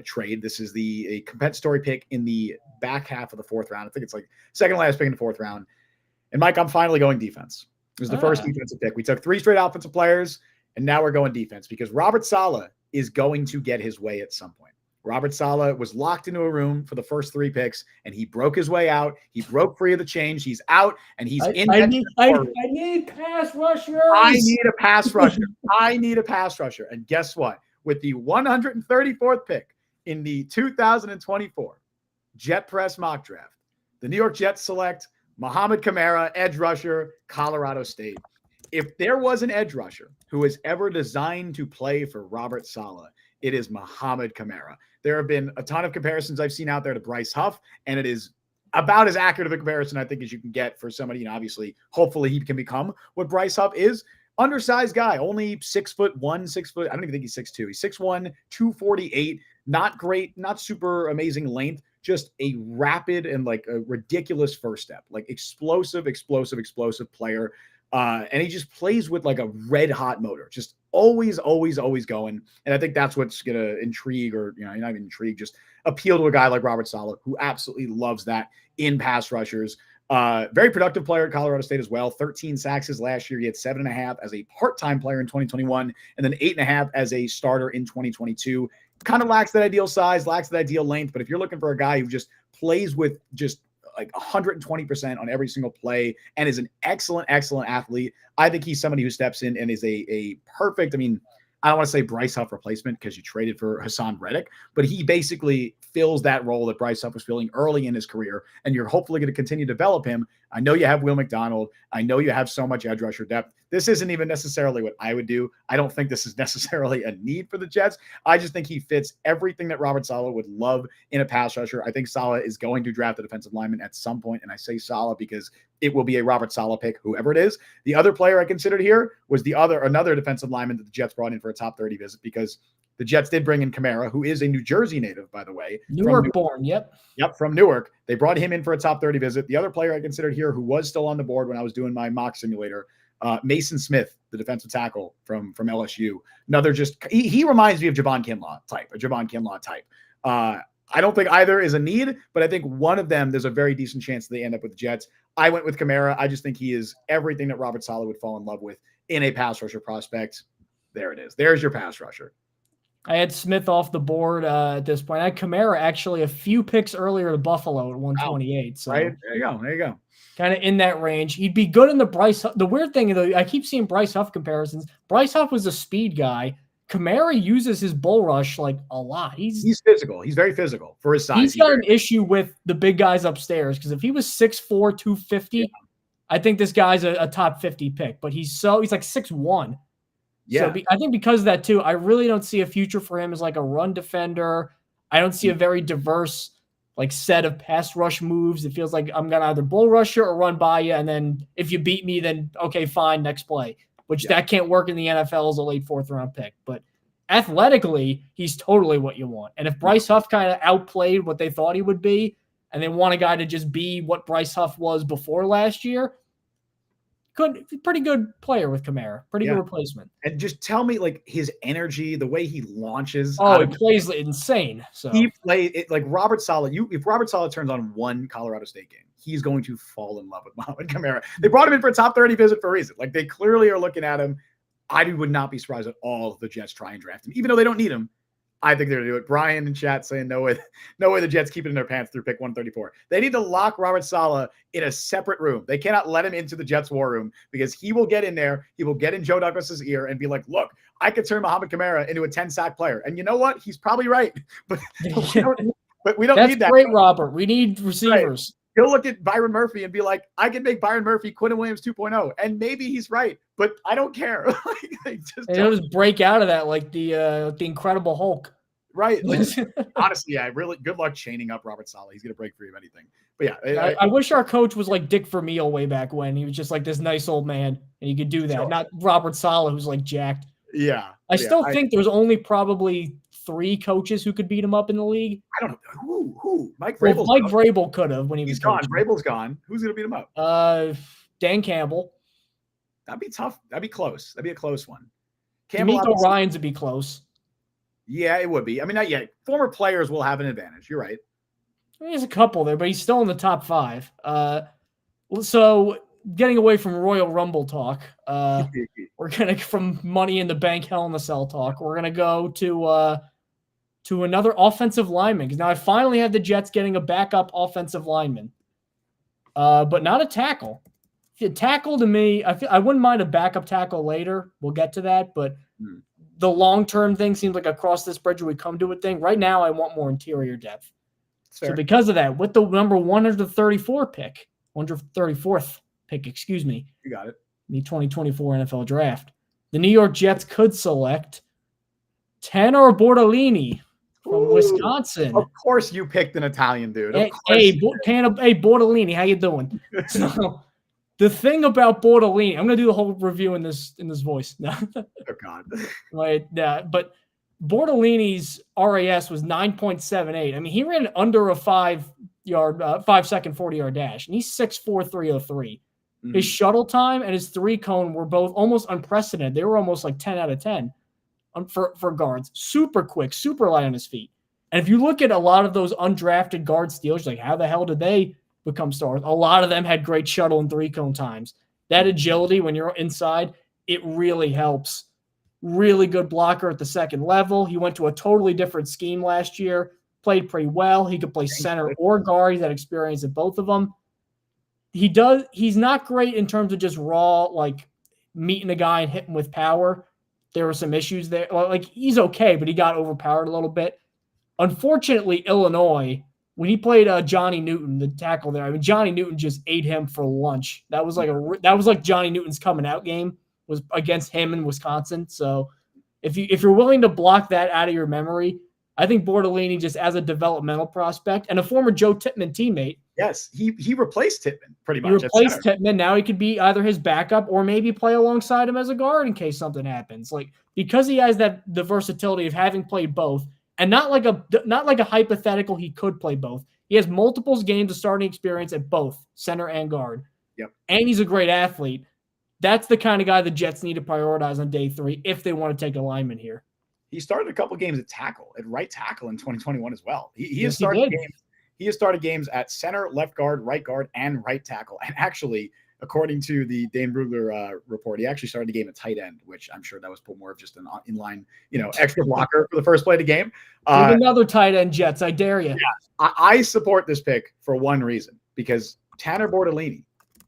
trade. This is a compensatory pick in the back half of the 4th round. I think it's like second last pick in the 4th round. And Mike, I'm finally going defense. It was the first defensive pick. We took 3 straight offensive players, and now we're going defense because Robert Saleh is going to get his way at some point. Robert Saleh was locked into a room for the first 3 picks, and he broke his way out. He broke free of the change. He's out, and he's in. I need pass rushers. I need a pass rusher. I need a pass rusher. And guess what? With the 134th pick in the 2024 Jet Press mock draft, the New York Jets select Muhammad Kamara, edge rusher, Colorado State. If there was an edge rusher who was ever designed to play for Robert Saleh, it is Muhammad Kamara. There have been a ton of comparisons I've seen out there to Bryce Huff, and it is about as accurate of a comparison, I think, as you can get for somebody. Obviously, hopefully he can become what Bryce Huff is. Undersized guy, only 6'1", 6 foot. I don't even think he's 6'2". He's 6'1", 248. Not great, not super amazing length. Just a rapid and like a ridiculous first step, like explosive player. And he just plays with like a red hot motor, just always going. And I think that's what's going to intrigue, or, not even intrigue, just appeal to a guy like Robert Saleh, who absolutely loves that in pass rushers. Very productive player at Colorado State as well. 13 sacks his last year. He had 7.5 as a part-time player in 2021, and then 8.5 as a starter in 2022. Kind of lacks that ideal size, lacks that ideal length. But if you're looking for a guy who just plays with just like 120% on every single play and is an excellent athlete, I think he's somebody who steps in and is a perfect, I don't want to say Bryce Huff replacement because you traded for Hassan Reddick, but he basically fills that role that Bryce Huff was filling early in his career, and you're hopefully going to continue to develop him. I know you have Will McDonald. I know you have so much edge rusher depth. This isn't even necessarily what I would do. I don't think this is necessarily a need for the Jets. I just think he fits everything that Robert Saleh would love in a pass rusher. I think Saleh is going to draft a defensive lineman at some point, and I say Saleh because it will be a Robert Saleh pick, whoever it is. The other player I considered here was another defensive lineman that the Jets brought in for a top 30 visit, because the Jets did bring in Kamara, who is a New Jersey native, by the way. Newark born, yep, from Newark. They brought him in for a top 30 visit. The other player I considered here, who was still on the board when I was doing my mock simulator, Mason Smith, the defensive tackle from LSU. Another he reminds me of Javon Kinlaw type. I don't think either is a need, but I think one of them, there's a very decent chance they end up with the Jets. I went with Kamara. I just think he is everything that Robert Saleh would fall in love with in a pass rusher prospect. There it is. There's your pass rusher. I had Smith off the board at this point. I had Kamara actually a few picks earlier to Buffalo at 128. So right. There you go. Kind of in that range. He'd be good in the Bryce. The weird thing, though, I keep seeing Bryce Huff comparisons. Bryce Huff was a speed guy. Kamara uses his bull rush like a lot. He's physical. He's very physical for his size. He's got an issue with the big guys upstairs, because if he was 6'4", 250, I think this guy's a top 50 pick. But he's like 6'1". Yeah. So I think because of that too, I really don't see a future for him as like a run defender. I don't see a very diverse like set of pass rush moves. It feels like I'm going to either bull rush you or run by you. And then if you beat me, then okay, fine, next play, which that can't work in the NFL as a late 4th round pick. But athletically, he's totally what you want. And if Bryce Huff kind of outplayed what they thought he would be, and they want a guy to just be what Bryce Huff was before last year, pretty good player with Kamara. Pretty good replacement. And just tell me, like, his energy, the way he launches. Oh, he plays insane. So he played it like Robert Saleh. If Robert Saleh turns on one Colorado State game, he's going to fall in love with Mohamed Kamara. They brought him in for a top 30 visit for a reason. Like, they clearly are looking at him. I would not be surprised at all if the Jets try and draft him, even though they don't need him. I think they're going to do it. Brian in chat saying no way the Jets keep it in their pants through pick 134. They need to lock Robert Saleh in a separate room. They cannot let him into the Jets war room, because he will get in there. He will get in Joe Douglas's ear and be like, look, I could turn Mohamed Kamara into a 10-sack player. And you know what? He's probably right. But we don't need that. That's great, Robert. We need receivers. Right. He'll look at Byron Murphy and be like, I can make Byron Murphy Quinton Williams 2.0. And maybe he's right, but I don't care. He'll just break out of that like the Incredible Hulk. Right. Like, honestly, really good luck chaining up Robert Saleh. He's going to break free of anything. But yeah. I wish our coach was like Dick Vermeil way back when. He was just like this nice old man, and he could do that. Sure. Not Robert Saleh, who's like jacked. Yeah. I still think there's only probably 3 coaches who could beat him up in the league. I don't know. Who? Mike Vrabel. Mike Vrabel could have when he was gone. Vrabel's gone. Who's going to beat him up? Dan Campbell. That'd be tough. That'd be close. That'd be a close one. D'Amico Ryans would be close. Yeah, it would be. I mean, not yet. Former players will have an advantage. You're right. There's a couple there, but he's still in the top 5. So getting away from Royal Rumble talk, we're going to, from Money in the Bank, Hell in the Cell talk, we're going to go to another offensive lineman. Because now I finally have the Jets getting a backup offensive lineman, but not a tackle. A tackle to me, I wouldn't mind a backup tackle later. We'll get to that, but the long-term thing seems like across this bridge we come to a thing. Right now, I want more interior depth. So because of that, with the number 134th pick, excuse me. You got it. In the 2024 NFL Draft, the New York Jets could select Tanner Bortolini from Wisconsin. Of course you picked an Italian dude. Hey, Bortolini, how you doing? So the thing about Bortolini, I'm going to do the whole review in this voice. No. Oh, God. Right, but Bortolini's RAS was 9.78. I mean, he ran under a 5-second 40-yard dash, and he's 6'4", 303. Mm-hmm. His shuttle time and his 3-cone were both almost unprecedented. They were almost like 10 out of 10 for guards. Super quick, super light on his feet. And if you look at a lot of those undrafted guard steals, like how the hell did they become stars? A lot of them had great shuttle and 3-cone times. That agility when you're inside, it really helps. Really good blocker at the second level. He went to a totally different scheme last year, played pretty well. He could play center or guard. He's had experience at both of them. He's not great in terms of just raw, like meeting a guy and hitting with power. There were some issues there. Like, he's okay, but he got overpowered a little bit. Unfortunately, Illinois when he played Johnny Newton, the tackle there. I mean, Johnny Newton just ate him for lunch. That was like Johnny Newton's coming out game was against him in Wisconsin. So if you're willing to block that out of your memory, I think Bortolini, just as a developmental prospect and a former Joe Tippmann teammate. Yes, he replaced Tippmann pretty much. He replaced Tippmann. Now he could be either his backup or maybe play alongside him as a guard in case something happens. Like, because he has the versatility of having played both, and not like a hypothetical he could play both. He has multiple games of starting experience at both center and guard. Yep. And he's a great athlete. That's the kind of guy the Jets need to prioritize on day 3 if they want to take a lineman here. He started a couple games at right tackle in 2021 as well. He has started games. He has started games at center, left guard, and right tackle. And actually, according to the Dane Brugler report, he actually started the game at tight end, which I'm sure that was more of just an inline, extra blocker for the first play of the game. Another tight end, Jets. I dare you. Yeah, I support this pick for one reason, because Tanner Bortolini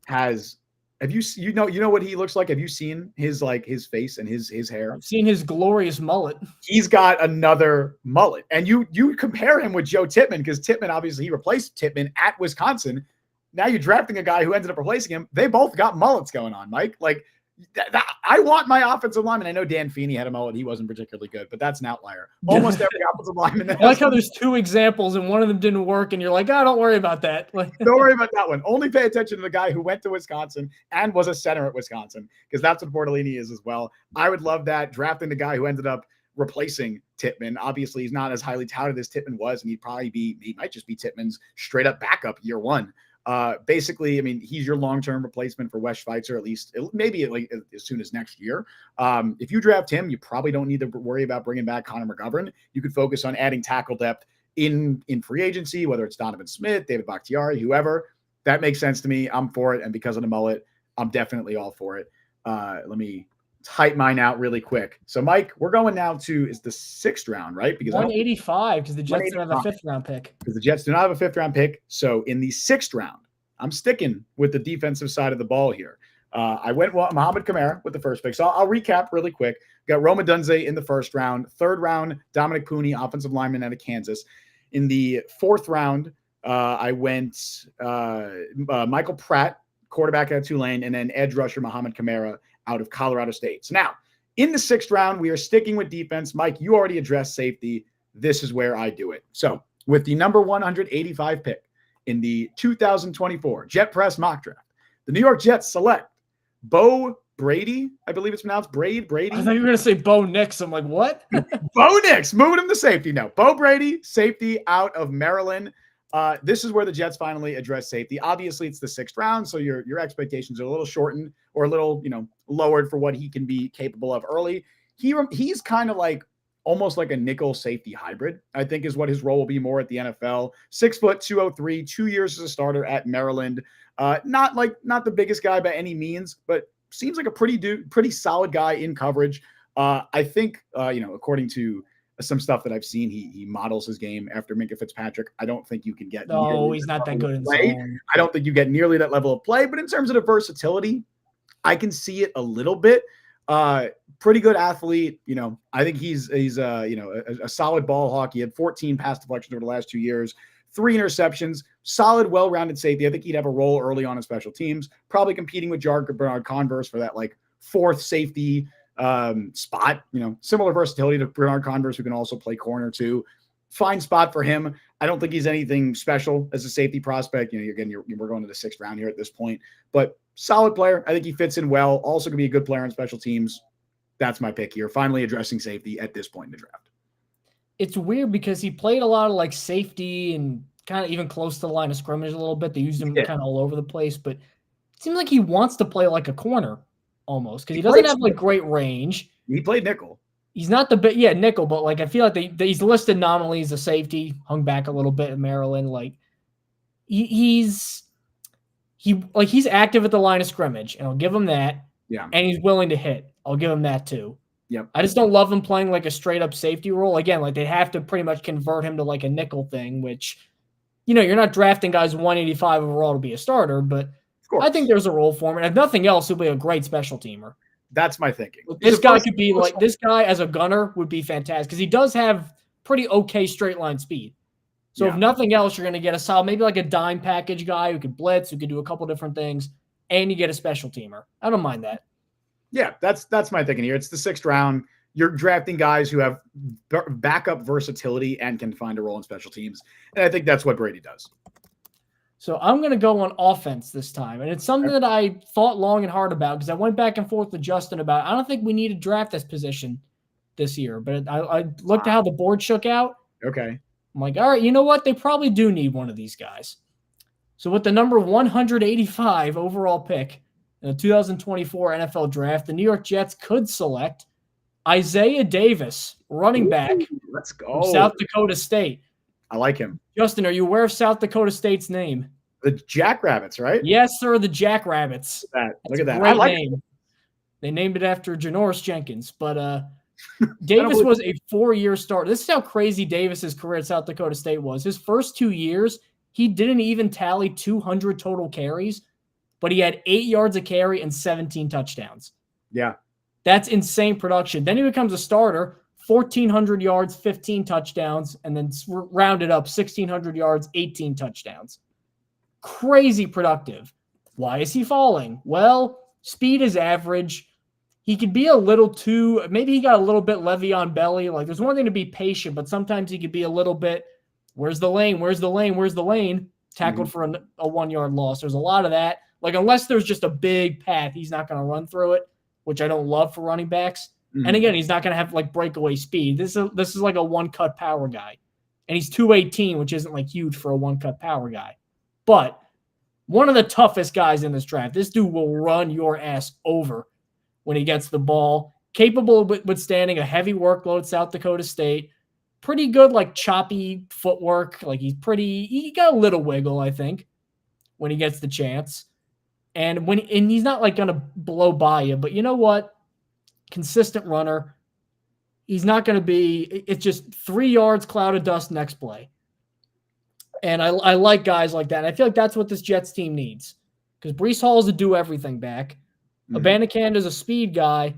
has. Have you know what he looks like? Have you seen his face and his hair? I've seen his glorious mullet. He's got another mullet. And you compare him with Joe Tippmann, because Tippmann, obviously he replaced Tippmann at Wisconsin. Now you're drafting a guy who ended up replacing him. They both got mullets going on, Mike. Like, I want my offensive lineman. I know Dan Feeney had a mullet. He wasn't particularly good, but that's an outlier. Almost every offensive lineman. I like how there's 2 examples and one of them didn't work, and you're like, don't worry about that. Don't worry about that one. Only pay attention to the guy who went to Wisconsin and was a center at Wisconsin, because that's what Bortolini is as well. I would love that, drafting the guy who ended up replacing Tippmann. Obviously, he's not as highly touted as Tippmann was, and he might just be Tippmann's straight up backup year 1. Basically, I mean, he's your long-term replacement for Wes Schweitzer, at least maybe as soon as next year. If you draft him, you probably don't need to worry about bringing back Connor McGovern. You could focus on adding tackle depth in free agency, whether it's Donovan Smith, David Bakhtiari, whoever. That makes sense to me. I'm for it. And because of the mullet, I'm definitely all for it. Let me type mine out really quick. So, Mike, we're going now to the 6th round, right? Because 185, because the Jets don't have a 5th round pick. Because the Jets do not have a 5th round pick. So in the 6th round, I'm sticking with the defensive side of the ball here. I went Mohamed Kamara with the first pick. So I'll recap really quick. Got Rome Odunze in the 1st round. 3rd round, Dominic Pooney, offensive lineman out of Kansas. In the 4th round, I went Michael Pratt, quarterback out of Tulane, and then edge rusher Mohamed Kamara out of Colorado State. So now, in the 6th round, we are sticking with defense. Mike, you already addressed safety. This is where I do it. So with the number 185 pick in the 2024 Jet Press mock draft, the New York Jets select Bo Brady. I believe it's pronounced Brady. I thought you were going to say Bo Nix. I'm like, what? Bo Nix, moving him to safety. No, Bo Brady, safety out of Maryland. This is where the Jets finally address safety. Obviously, it's the 6th round, so your expectations are a little shortened or a little, lowered for what he can be capable of early. He's kind of like almost like a nickel safety hybrid, I think, is what his role will be more at the NFL. 6 foot, 203, 2 years as a starter at Maryland. Not the biggest guy by any means, but seems like a pretty solid guy in coverage. I think, according to some stuff that I've seen, he models his game after Minkah Fitzpatrick. I don't think you can get. No, he's not that good in play. I don't think you get nearly that level of play, but in terms of the versatility, I can see it a little bit. Pretty good athlete. I think he's a solid ball hawk. He had 14 pass deflections over the last 2 years, 3 interceptions, solid, well-rounded safety. I think he'd have a role early on in special teams, probably competing with Bernard Converse for that 4th safety spot. Similar versatility to Bernard Converse, who can also play corner too. Fine spot for him. I don't think he's anything special as a safety prospect. We're going to the 6th round here at this point, but solid player. I think he fits in well. Also going to be a good player on special teams. That's my pick here. Finally addressing safety at this point in the draft. It's weird because he played a lot of safety and kind of even close to the line of scrimmage a little bit. They used him kind of all over the place, but it seems like he wants to play like a corner almost because he doesn't have great range. He played nickel. He's not nickel, but I feel like he's listed nominally as a safety, hung back a little bit in Maryland. He's active at the line of scrimmage, and I'll give him that. Yeah. And he's willing to hit. I'll give him that too. Yep. I just don't love him playing a straight up safety role. Again, they have to pretty much convert him to a nickel thing, which, you're not drafting guys 185 overall to be a starter, but I think there's a role for him. And if nothing else, he'll be a great special teamer. That's my thinking. This guy could be this guy as a gunner would be fantastic because he does have pretty okay straight line speed. So if nothing else, you're going to get a solid, maybe like a dime package guy who could blitz, who could do a couple different things, and you get a special teamer. I don't mind that. Yeah, that's my thinking here. It's the 6th round. You're drafting guys who have backup versatility and can find a role in special teams. And I think that's what Brady does. So I'm going to go on offense this time. And it's something that I thought long and hard about because I went back and forth with Justin about, I don't think we need to draft this position this year. But I looked at how the board shook out. Okay. I'm like, all right, you know what? They probably do need one of these guys. So with the number 185 overall pick in the 2024 NFL Draft, the New York Jets could select Isaiah Davis, running back. Let's go. From South Dakota State. I like him. Justin, are you aware of South Dakota State's name? The Jackrabbits, right? Yes, sir, the Jackrabbits. Look at that. Great name. They named it after Janoris Jenkins. But Davis was a 4-year starter. This is how crazy Davis's career at South Dakota State was. His first 2 years, he didn't even tally 200 total carries, but he had 8 yards a carry and 17 touchdowns. Yeah. That's insane production. Then he becomes a starter, 1,400 yards, 15 touchdowns, and then rounded up 1,600 yards, 18 touchdowns. Crazy productive. Why is he falling? Well, speed is average. He could be a little too, maybe he got a little bit Le'Veon Belly. Like there's one thing to be patient, but sometimes he could be a little bit, where's the lane? Where's the lane? Where's the lane? Tackled for a 1-yard loss. There's a lot of that. Like unless there's just a big path, he's not going to run through it, which I don't love for running backs. And again, he's not going to have like breakaway speed. This is like a one-cut power guy. And he's 218, which isn't like huge for a one-cut power guy. But one of the toughest guys in this draft. This dude will run your ass over when he gets the ball. Capable of withstanding a heavy workload, South Dakota State. Pretty good, like choppy footwork. Like he got a little wiggle, I think, when he gets the chance. And he's not like going to blow by you, but you know what? Consistent runner. He's not going to be, it's just 3 yards, cloud of dust, next play. And I like guys like that. And I feel like that's what this Jets team needs. Because Breece Hall is a do-everything back. Abanikanda is a speed guy.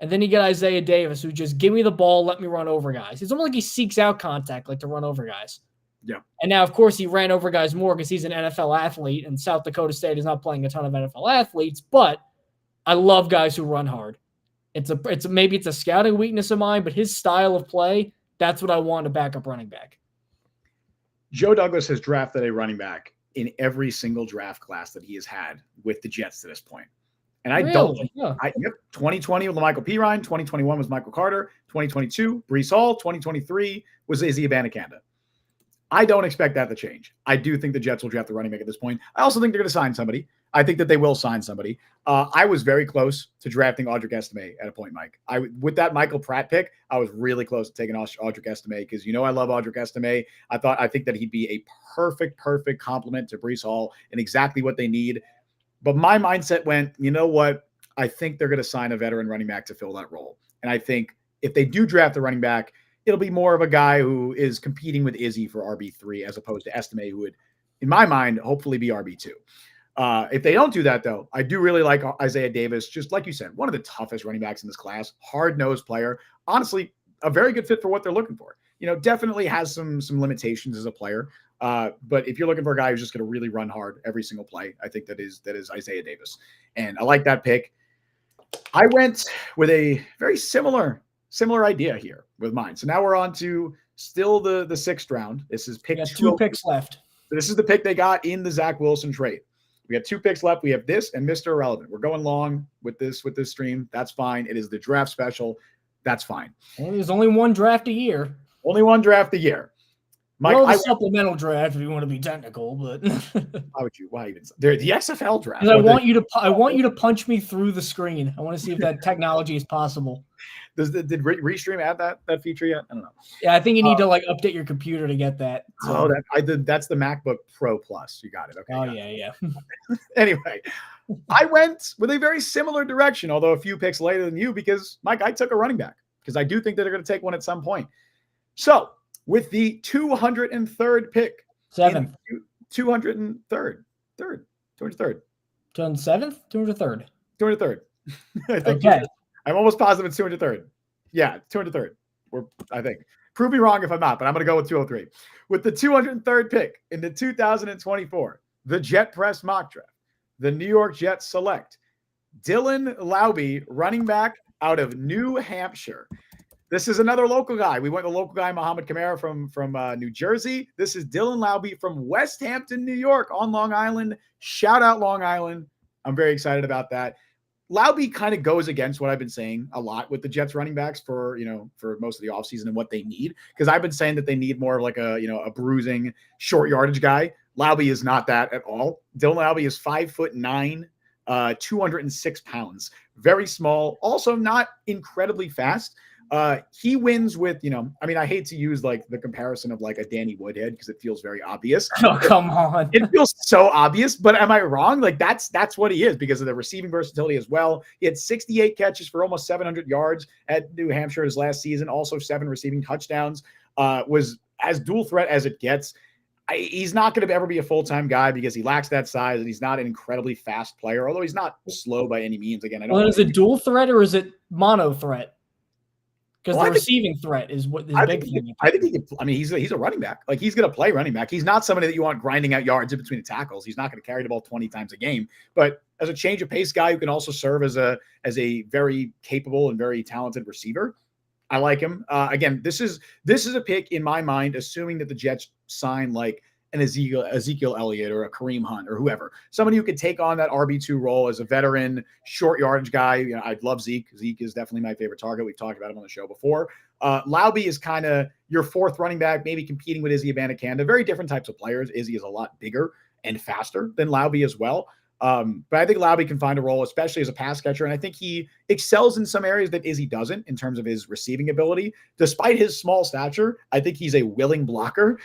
And then you get Isaiah Davis, who just give me the ball, let me run over guys. It's almost like he seeks out contact, like to run over guys. Yeah. And now, of course, he ran over guys more because he's an NFL athlete, and South Dakota State is not playing a ton of NFL athletes. But I love guys who run hard. Maybe it's a scouting weakness of mine, but his style of play, that's what I want in a backup running back. Joe Douglas has drafted a running back in every single draft class that he has had with the Jets to this point. And I don't think, 2020 with Michael Pirine, 2021 was Michael Carter, 2022, Breece Hall, 2023 was Izzy Abanikanda. I don't expect that to change. I do think the Jets will draft the running back at this point. I also think they're going to sign somebody. I think that they will sign somebody. I was very close to drafting Audric Estime at a point, Mike. With that Michael Pratt pick, I was really close to taking Audric Estime because I love Audric Estime. I think that he'd be a perfect complement to Breece Hall and exactly what they need. But my mindset went, you know what? I think they're going to sign a veteran running back to fill that role. And I think if they do draft the running back, it'll be more of a guy who is competing with Izzy for RB3 as opposed to Estime, who would, in my mind, hopefully be RB2. If they don't do that, though, I do really like Isaiah Davis. Just like you said, one of the toughest running backs in this class, hard-nosed player. Honestly, a very good fit for what they're looking for. Definitely has some limitations as a player. But if you're looking for a guy who's just going to really run hard every single play, I think that is Isaiah Davis. And I like that pick. I went with a very similar idea here with mine. So now we're on to still the 6th round. This is pick 2 picks left. This is the pick they got in the Zack Wilson trade. We have 2 picks left. We have this and Mr. Irrelevant. We're going long with this stream. That's fine. It is the draft special. That's fine. Well, there's only one draft a year. Only one draft a year. Mike, well, the supplemental draft, if you want to be technical, but why even the XFL draft? I want you to punch me through the screen. I want to see if that technology is possible. Did Restream add that feature yet? I don't know. Yeah, I think you need to update your computer to get that. So. That's the MacBook Pro Plus. You got it. Okay. Oh yeah. Anyway, I went with a very similar direction, although a few picks later than you, because Mike, I took a running back because I do think that they're going to take one at some point. So with the 203rd pick, 7th, 203rd, 203rd, 207th, 203rd, 203rd. I think okay. I'm almost positive it's 203rd. Yeah, 203rd. I think Prove me wrong if I'm not, but I'm going to go with 203. With the 203rd pick in the 2024, the Jet Press mock draft, the New York Jets select Dylan Laube, running back out of New Hampshire. This is another local guy. We went the local guy, Mohamed Kamara from New Jersey. This is Dylan Laube from West Hampton, New York on Long Island. Shout out Long Island. I'm very excited about that. Laube kind of goes against what I've been saying a lot with the Jets running backs for most of the offseason and what they need. Because I've been saying that they need more of like a bruising short yardage guy. Laube is not that at all. Dylan Laube is 5'9", 206 pounds, very small, also not incredibly fast. He wins with, I hate to use like the comparison of like a Danny Woodhead because it feels very obvious. Oh, come on. It feels so obvious, but am I wrong? Like that's what he is because of the receiving versatility as well. He had 68 catches for almost 700 yards at New Hampshire his last season, also 7 receiving touchdowns, was as dual threat as it gets. He's not going to ever be a full-time guy because he lacks that size and he's not an incredibly fast player, although he's not slow by any means. Again, is it dual threat or is it mono threat? Because the receiving threat is what the big thing. I think he can. He's a running back. Like he's going to play running back. He's not somebody that you want grinding out yards in between the tackles. He's not going to carry the ball 20 times a game. But as a change of pace guy who can also serve as a very capable and very talented receiver, I like him. Again, this is a pick in my mind, assuming that the Jets sign like an Ezekiel Elliott or a Kareem Hunt or whoever, somebody who could take on that RB2 role as a veteran, short yardage guy. I'd love Zeke. Zeke is definitely my favorite target. We've talked about him on the show before. Laube is kind of your fourth running back, maybe competing with Izzy Abanikanda. Very different types of players. Izzy is a lot bigger and faster than Laube as well. But I think Laube can find a role, especially as a pass catcher. And I think he excels in some areas that Izzy doesn't in terms of his receiving ability. Despite his small stature, I think he's a willing blocker.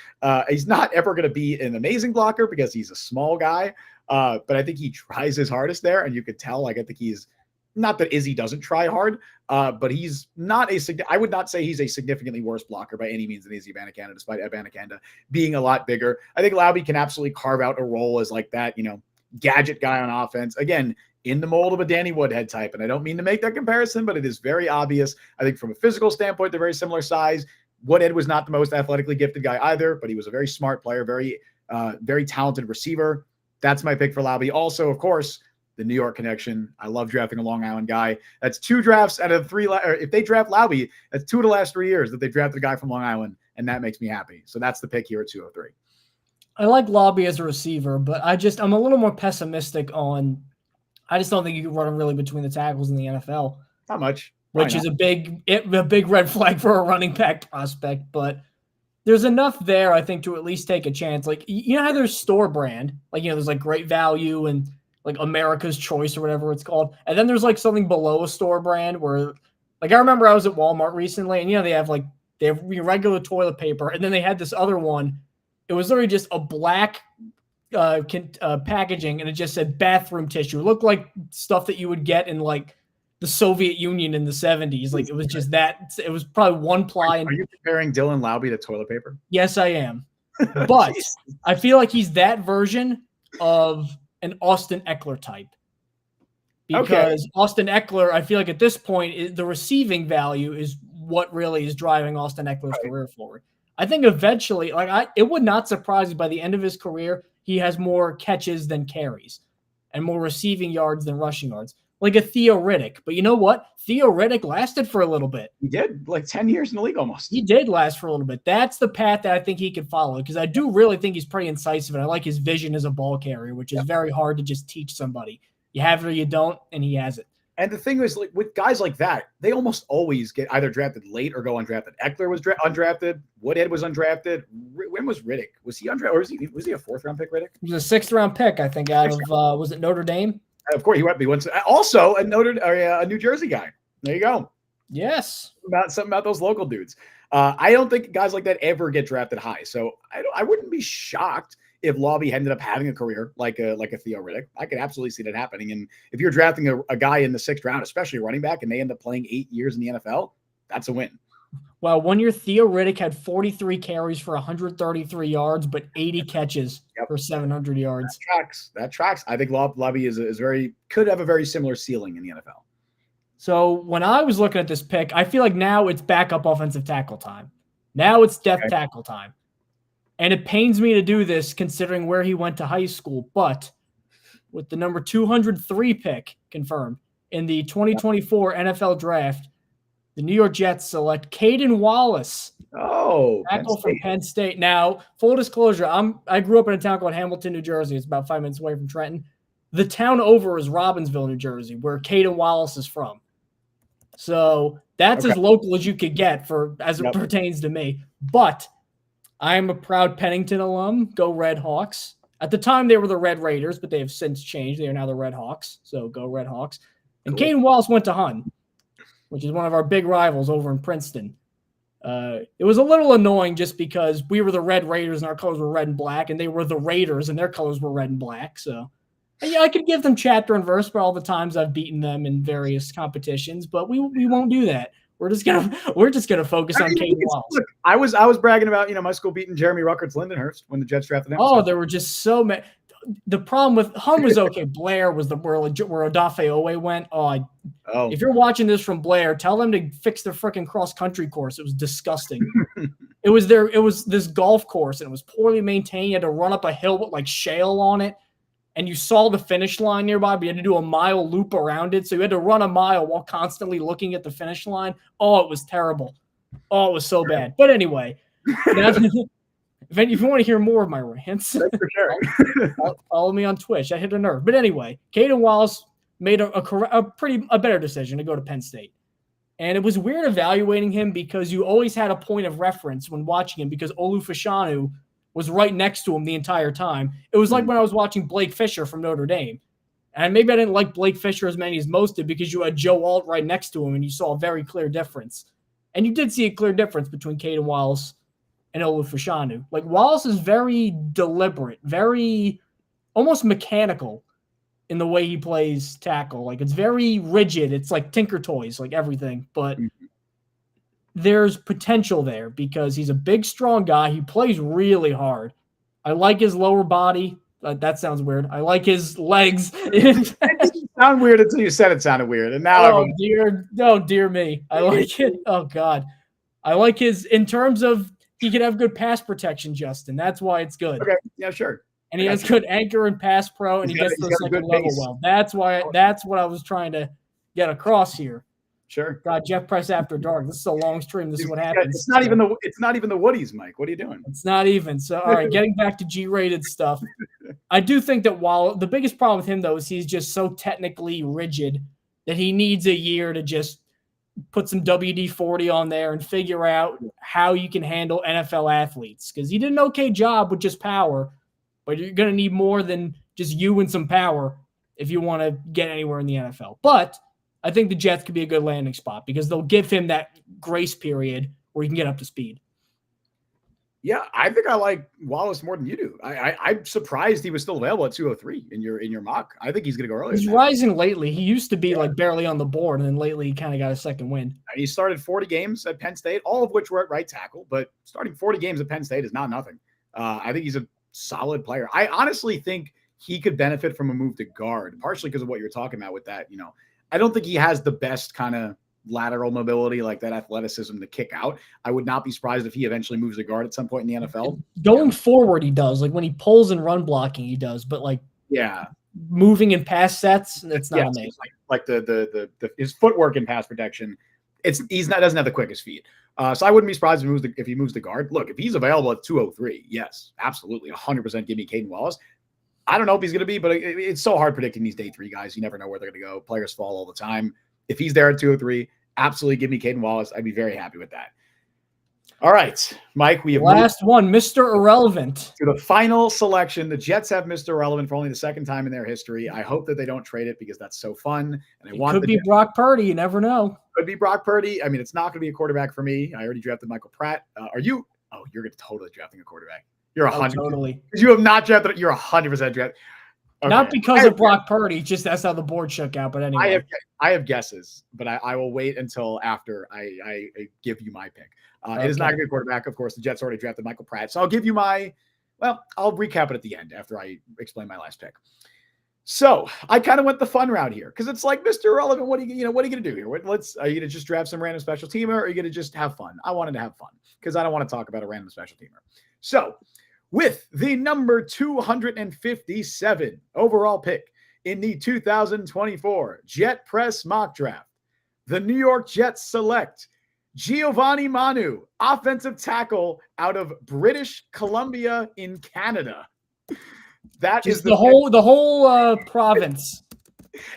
He's not ever going to be an amazing blocker because he's a small guy. But I think he tries his hardest there. And you could tell, I think he's not that Izzy doesn't try hard, but he's not I would not say he's a significantly worse blocker by any means than Izzy Abanikanda, despite Abanikanda being a lot bigger. I think Laube can absolutely carve out a role as like that, gadget guy on offense. Again, in the mold of a Danny Woodhead type. And I don't mean to make that comparison, but it is very obvious. I think from a physical standpoint, they're very similar size. Woodhead was not the most athletically gifted guy either, but he was a very smart player, very talented receiver. That's my pick for Laube. Also, of course, the New York connection. I love drafting a Long Island guy. That's 2 drafts out of 3. Or if they draft Laube, that's 2 of the last 3 years that they drafted a guy from Long Island, and that makes me happy. So that's the pick here at 203. I like Laube as a receiver, but I'm a little more pessimistic on. I just don't think you can run him really between the tackles in the NFL. Not much, which is a big red flag for a running back prospect. But there's enough there, I think, to at least take a chance. Like how there's store brand, like there's like Great Value and like America's Choice or whatever it's called, and then there's like something below a store brand where, like I remember I was at Walmart recently, and they have regular toilet paper, and then they had this other one. It was literally just a black packaging, and it just said bathroom tissue. It looked like stuff that you would get in like the Soviet Union in the 70s. Like it was just that. It was probably one ply. Are you comparing Dylan Laube to toilet paper? Yes, I am. But I feel like he's that version of an Austin Eckler type. Because Austin Eckler, I feel like at this point, the receiving value is what really is driving Austin Eckler's career forward. I think eventually, it would not surprise me by the end of his career, he has more catches than carries and more receiving yards than rushing yards, like a Theo Riddick. But you know what? Theo Riddick lasted for a little bit. He did, like 10 years in the league almost. He did last for a little bit. That's the path that I think he could follow because I do really think he's pretty incisive, and I like his vision as a ball carrier, which is very hard to just teach somebody. You have it or you don't, and he has it. And the thing is, like with guys like that, they almost always get either drafted late or go undrafted. Eckler was undrafted. Woodhead was undrafted. When was Riddick? Was he undrafted? Or was he a 4th-round pick, Riddick? He was a 6th-round pick, I think, out of was it Notre Dame? Of course, he went also a New Jersey guy. There you go. Yes. Something about those local dudes. I don't think guys like that ever get drafted high. So I wouldn't be shocked if Laube ended up having a career like a Theo Riddick. I could absolutely see that happening. And if you're drafting a guy in the 6th round, especially a running back, and they end up playing 8 years in the NFL, that's a win. Well, 1 year Theo Riddick had 43 carries for 133 yards, but 80 catches for 700 yards. That tracks. I think Laube could have a very similar ceiling in the NFL. So when I was looking at this pick, I feel like now it's backup offensive tackle time. Now it's depth tackle time. And it pains me to do this considering where he went to high school, but with the number 203 pick confirmed in the 2024 NFL Draft, the New York Jets select Caden Wallace. Tackle from Penn State. Now, full disclosure, I grew up in a town called Hamilton, New Jersey. It's about 5 minutes away from Trenton. The town over is Robbinsville, New Jersey, where Caden Wallace is from. So that's as local as you could get as it pertains to me. But I am a proud Pennington alum. Go Red Hawks. At the time, they were the Red Raiders, but they have since changed. They are now the Red Hawks. So go Red Hawks. And Caden Wallace went to Hun, which is one of our big rivals over in Princeton. It was a little annoying just because we were the Red Raiders and our colors were red and black, and they were the Raiders and their colors were red and black. So, yeah, I could give them chapter and verse for all the times I've beaten them in various competitions, but we won't do that. We're just gonna focus on Caden Wallace. Look, I was bragging about my school beating Jeremy Ruckert's Lindenhurst when the Jets drafted him. Oh, there were just so many. The problem with Hun was okay. Blair was where Odafe Owe went. If you're watching this from Blair, tell them to fix their freaking cross country course. It was disgusting. It was this golf course and it was poorly maintained. You had to run up a hill with like shale on it, and you saw the finish line nearby, but you had to do a mile loop around it. So you had to run a mile while constantly looking at the finish line. Oh, it was terrible. Oh, it was so bad. But anyway. If you want to hear more of my rants, for sure. Follow me on Twitch. I hit a nerve. But anyway, Caden Wallace made a better decision to go to Penn State. And it was weird evaluating him because you always had a point of reference when watching him because Olu Fashanu was right next to him the entire time. It was like when I was watching Blake Fisher from Notre Dame. And maybe I didn't like Blake Fisher as many as most did because you had Joe Alt right next to him and you saw a very clear difference. And you did see a clear difference between Caden Wallace and Olu Fashanu. Like, Wallace is very deliberate, very almost mechanical in the way he plays tackle. Like, it's very rigid. It's like Tinker Toys, like everything. But there's potential there because he's a big, strong guy. He plays really hard. I like his lower body. That sounds weird. I like his legs. It didn't sound weird until you said it sounded weird. And now dear me. I like it. Oh, God. I like his, in terms of, he could have good pass protection, Justin. That's why it's good. Okay, yeah, sure. And he has good anchor and pass pro, and he gets the second level well. That's what I was trying to get across here. Sure. God, Jeff Price After Dark. This is a long stream. This is what happens. It's not even the Woodies, Mike. What are you doing? It's not even. So, all right, getting back to G-rated stuff. I do think that while the biggest problem with him, though, is he's just so technically rigid that he needs a year to just put some WD-40 on there and figure out how you can handle NFL athletes. Because he did an okay job with just power, but you're going to need more than just you and some power if you want to get anywhere in the NFL. But I think the Jets could be a good landing spot because they'll give him that grace period where he can get up to speed. Yeah, I think I like Wallace more than you do. I'm surprised he was still available at 203 in your mock. I think he's going to go early. He's rising lately. He used to be like barely on the board, and then lately he kind of got a second wind. And he started 40 games at Penn State, all of which were at right tackle. But starting 40 games at Penn State is not nothing. I think he's a solid player. I honestly think he could benefit from a move to guard, partially because of what you're talking about with that. I don't think he has the best kind of lateral mobility, like that athleticism to kick out. I would not be surprised if he eventually moves to guard at some point in the NFL. Going forward, he does. Like when he pulls and run blocking, he does. But moving in pass sets, that's not amazing. Like the his footwork in pass protection, doesn't have the quickest feet. So I wouldn't be surprised if he moves to guard. Look, if he's available at 203, yes, absolutely, 100% give me Caden Wallace. I don't know if he's going to be, but it's so hard predicting these day three guys. You never know where they're going to go. Players fall all the time. If he's there at 203, absolutely give me Caden Wallace. I'd be very happy with that. All right, Mike, we have last one, Mr. Irrelevant. To the final selection. The Jets have Mr. Irrelevant for only the second time in their history. I hope that they don't trade it because that's so fun. And it could be Brock Purdy. You never know. Could be Brock Purdy. I mean, it's not going to be a quarterback for me. I already drafted Michael Pratt. Are you? Oh, you're going to totally drafting a quarterback. You're 100%. Totally. You have not drafted. You're 100% drafted. Okay. Not because of Brock Purdy, just that's how the board shook out. But anyway, I have guesses, but I will wait until after I give you my pick. It is not going to be a quarterback. Of course, the Jets already drafted Michael Pratt. So I'll give you I'll recap it at the end after I explain my last pick. So I kind of went the fun route here because it's like Mr. Irrelevant. What are you going to do here? Are you going to just draft some random special teamer, or are you going to just have fun? I wanted to have fun because I don't want to talk about a random special teamer. So with the number 257 overall pick in the 2024 Jet Press Mock Draft, the New York Jets select Giovanni Manu, offensive tackle out of British Columbia in Canada. That is the whole province.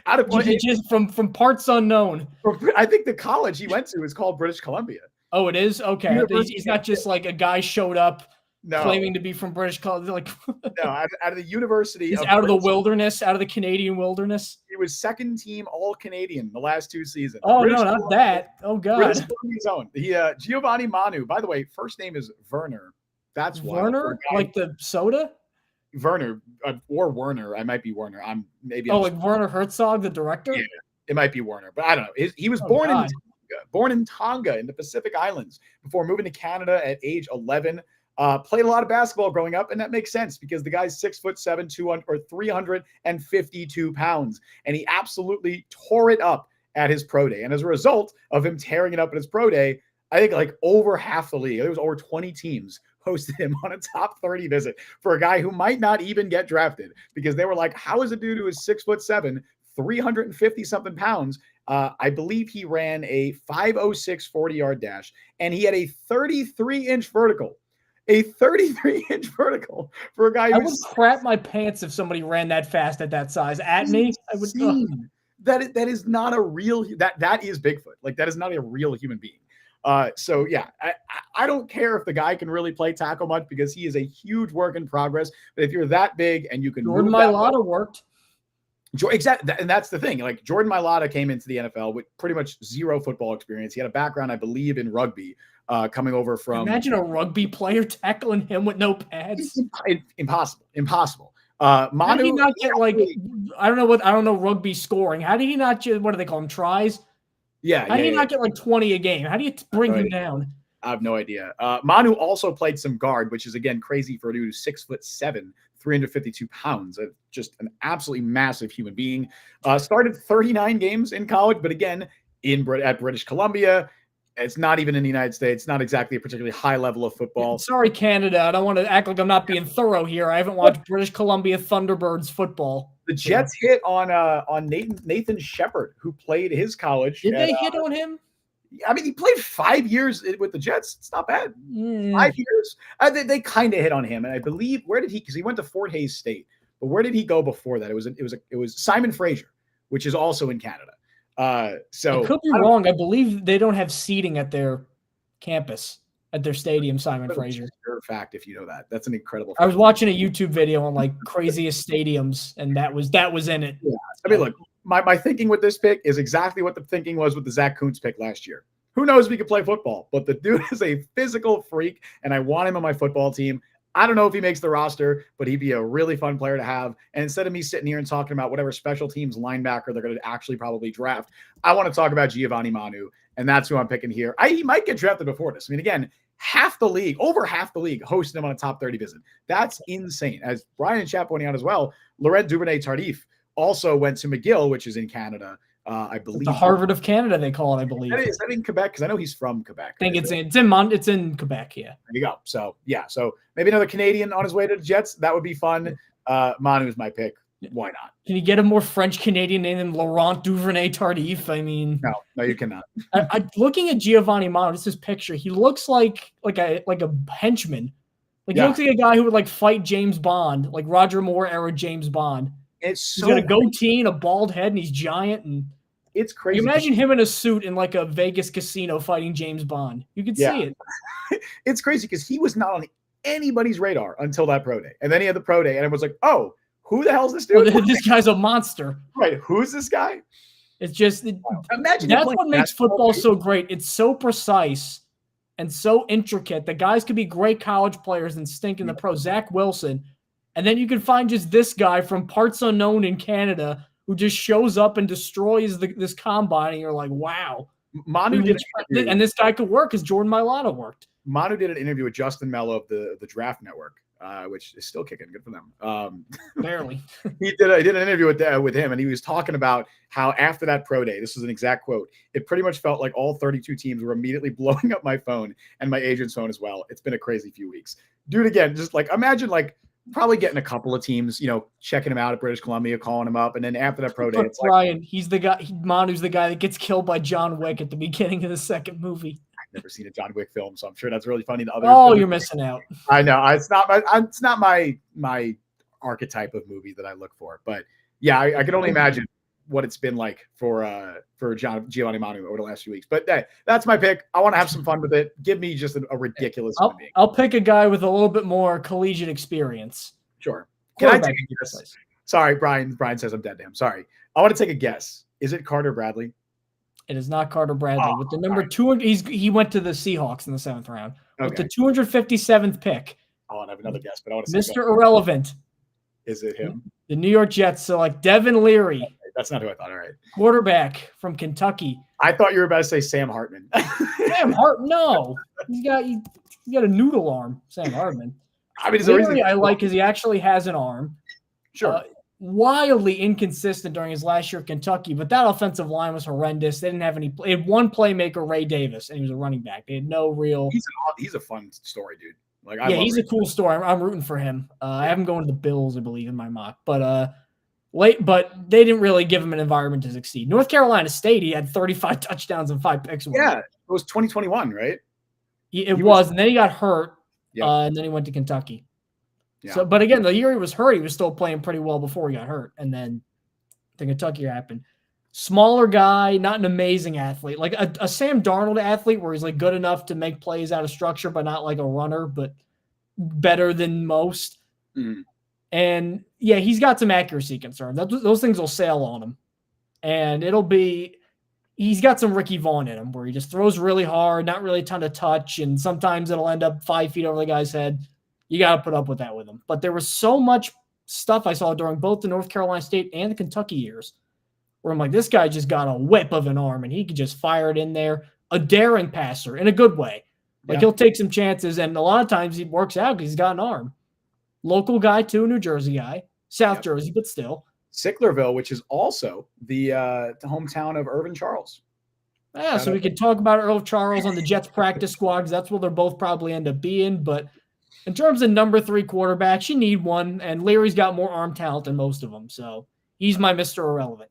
Out of just from parts unknown. I think the college he went to is called British Columbia. Oh, it is? Okay. He's not just like a guy showed up claiming to be from British Columbia. Like no, out of the university. He's out of the wilderness, out of the Canadian wilderness. He was second team All-Canadian the last 2 seasons. Oh, British no, not that. Oh, God. British Columbia's own. Giovanni Manu. By the way, first name is Werner. That's why. Werner? Like the soda? Werner or Werner. I might be Werner. Like Werner Herzog, the director? Yeah, it might be Werner, but I don't know. He was born in Tonga in the Pacific Islands before moving to Canada at age 11. Played a lot of basketball growing up, and that makes sense because the guy's 6'7", 352 pounds, and he absolutely tore it up at his pro day. And as a result of him tearing it up at his pro day, I think like over half the league, there was over 20 teams hosted him on a top 30 visit for a guy who might not even get drafted because they were like, how is a dude who is 6'7", 350 something pounds? I believe he ran a 5.06 40-yard dash, and he had a 33-inch vertical. A 33-inch vertical for a guy who would crap my pants if somebody ran that fast at that size at me. I would. That is not a real. That is Bigfoot. Like that is not a real human being. So yeah, I don't care if the guy can really play tackle much because he is a huge work in progress. But if you're that big and you can, Jordan Mailata worked. Exactly, and that's the thing. Like Jordan Mailata came into the NFL with pretty much zero football experience. He had a background, I believe, in rugby. Coming over from imagine a rugby player tackling him with no pads. Impossible. Manu, how did he not get like I don't know rugby scoring. How did he not get what do they call them tries? Yeah. How did he not get like 20 a game? How do you bring him down? I have no idea. Manu also played some guard, which is again crazy for a dude who's 6'7", 352 pounds. Just an absolutely massive human being. Started 39 games in college, but again at British Columbia. It's not even in the United States. Not exactly a particularly high level of football. Sorry, Canada. I don't want to act like I'm not being thorough here. I haven't watched British Columbia Thunderbirds football. The Jets hit on Nathan Shepard, who played his college. Did they hit on him? I mean, he played 5 years with the Jets. It's not bad. 5 years. They kind of hit on him, and I believe because he went to Fort Hays State. But where did he go before that? It was Simon Fraser, which is also in Canada. So I could be wrong. I believe they don't have seating at their campus, at their stadium, Simon Fraser. Sure fact, if you know that. That's an incredible fact. I was watching a YouTube video on like craziest stadiums, and that was in it. Yeah. I mean, look, my thinking with this pick is exactly what the thinking was with the Zach Kuntz pick last year. Who knows if he could play football, but the dude is a physical freak, and I want him on my football team. I don't know if he makes the roster, but he'd be a really fun player to have. And instead of me sitting here and talking about whatever special teams linebacker they're going to actually probably draft, I want to talk about Giovanni Manu, and that's who I'm picking here. He might get drafted before this. I mean, again, over half the league hosted him on a top 30 visit. That's insane. As Brian and Chap pointing out as well, Laurent Duvernay-Tardif also went to McGill, which is in Canada. I believe the Harvard of Canada, they call it. I believe is that in Quebec because I know he's from Quebec. I think it's in Quebec. Yeah, there you go. So maybe another Canadian on his way to the Jets. That would be fun. Manu is my pick. Why not? Can you get a more French Canadian name than Laurent Duvernay-Tardif? I mean, no, you cannot. Looking at Giovanni Manu, this is his picture. He looks like a henchman. He looks like a guy who would like fight James Bond, like Roger Moore era James Bond. He's got a goatee and a bald head, and he's giant. And it's crazy. You imagine him in a suit in like a Vegas casino fighting James Bond. You could see it. It's crazy because he was not on anybody's radar until that pro day, and then he had the pro day, and it was like, oh, who the hell is this dude? This guy's a monster. Right? Who's this guy? It's just imagine that's what makes football so great. It's so precise and so intricate. The guys could be great college players and stink in the pro. Zack Wilson. And then you can find just this guy from parts unknown in Canada who just shows up and destroys this combine. And you're like, wow. Manu did and this guy could work because Jordan Mailata worked. Manu did an interview with Justin Mello of the Draft Network which is still kicking. Good for them. Barely. He did an interview with him, and he was talking about how after that pro day, this is an exact quote, it pretty much felt like all 32 teams were immediately blowing up my phone and my agent's phone as well. It's been a crazy few weeks. Dude, again, just like imagine like probably getting a couple of teams, checking him out at British Columbia, calling him up, and then after that pro day, it's Brian, he's the guy. Manu's the guy that gets killed by John Wick at the beginning of the second movie. Never seen a John Wick film, so I'm sure that's really funny to others. You're missing out. I know it's not my archetype of movie that I look for, but yeah, I can only imagine what it's been like for Giovanni Manu over the last few weeks. But that's my pick. I want to have some fun with it. Give me just a ridiculous. I'll pick a guy with a little bit more collegiate experience. Sure. Can I take a guess? Sorry, Brian. Brian says I'm dead to him. Sorry. I want to take a guess. Is it Carter Bradley? It is not Carter Bradley. With the number 200, he went to the Seahawks in the 7th round. Okay. With the 257th pick. I want to have another guess, but I want to Mr. Irrelevant. Is it him? The New York Jets select Devin Leary. Okay, that's not who I thought. All right. Quarterback from Kentucky. I thought you were about to say Sam Hartman. Sam Hartman? No. He's got a noodle arm, Sam Hartman. I mean, Leary I like because he actually has an arm. Sure. Wildly inconsistent during his last year at Kentucky, but that offensive line was horrendous. They didn't have any. They had one playmaker, Ray Davis, and he was a running back. They had no real. He's a fun story, dude. Like, he's a cool story. I'm rooting for him. I have him going to the Bills, I believe, in my mock. But but they didn't really give him an environment to succeed. North Carolina State, he had 35 touchdowns and 5 picks. Yeah, it was 2021, right? It was, and then he got hurt, and then he went to Kentucky. Yeah. So, but again, the year he was hurt, he was still playing pretty well before he got hurt, and then the Kentucky happened. Smaller guy, not an amazing athlete, like a Sam Darnold athlete, where he's like good enough to make plays out of structure, but not like a runner, but better than most. Mm. And yeah, he's got some accuracy concerns. Those things will sail on him, and he's got some Ricky Vaughn in him, where he just throws really hard, not really a ton of touch, and sometimes it'll end up 5 feet over the guy's head. You got to put up with that with him. But there was so much stuff I saw during both the North Carolina State and the Kentucky years where I'm like, this guy just got a whip of an arm and he could just fire it in there. A daring passer in a good way. Like he'll take some chances, and a lot of times he works out because he's got an arm. Local guy too, New Jersey guy. South Jersey, but still. Sicklerville, which is also the hometown of Irvin Charles. Yeah, so we could talk about Earl Charles on the Jets practice squad because that's where they'll both probably end up being, but in terms of number 3 quarterbacks, you need one, and Leary's got more arm talent than most of them, so he's my Mr. Irrelevant.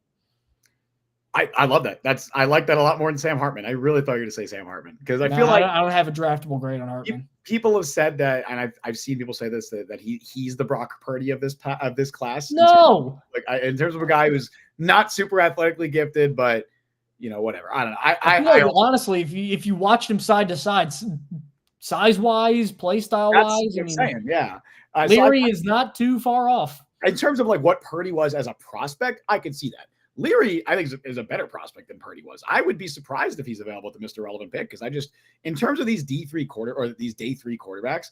I love that. I like that a lot more than Sam Hartman. I really thought you were going to say Sam Hartman because I feel like I don't have a draftable grade on Hartman. People have said that, and I've seen people say this that he's the Brock Purdy of this class. No, in terms of a guy who's not super athletically gifted, but whatever. I don't know. I feel like, honestly, if you watched him side to side. Size-wise, play style-wise, Leary is not too far off. In terms of like what Purdy was as a prospect, I can see that. Leary, I think, is a better prospect than Purdy was. I would be surprised if he's available at the Mr. Relevant pick because in terms of these day 3 quarterbacks,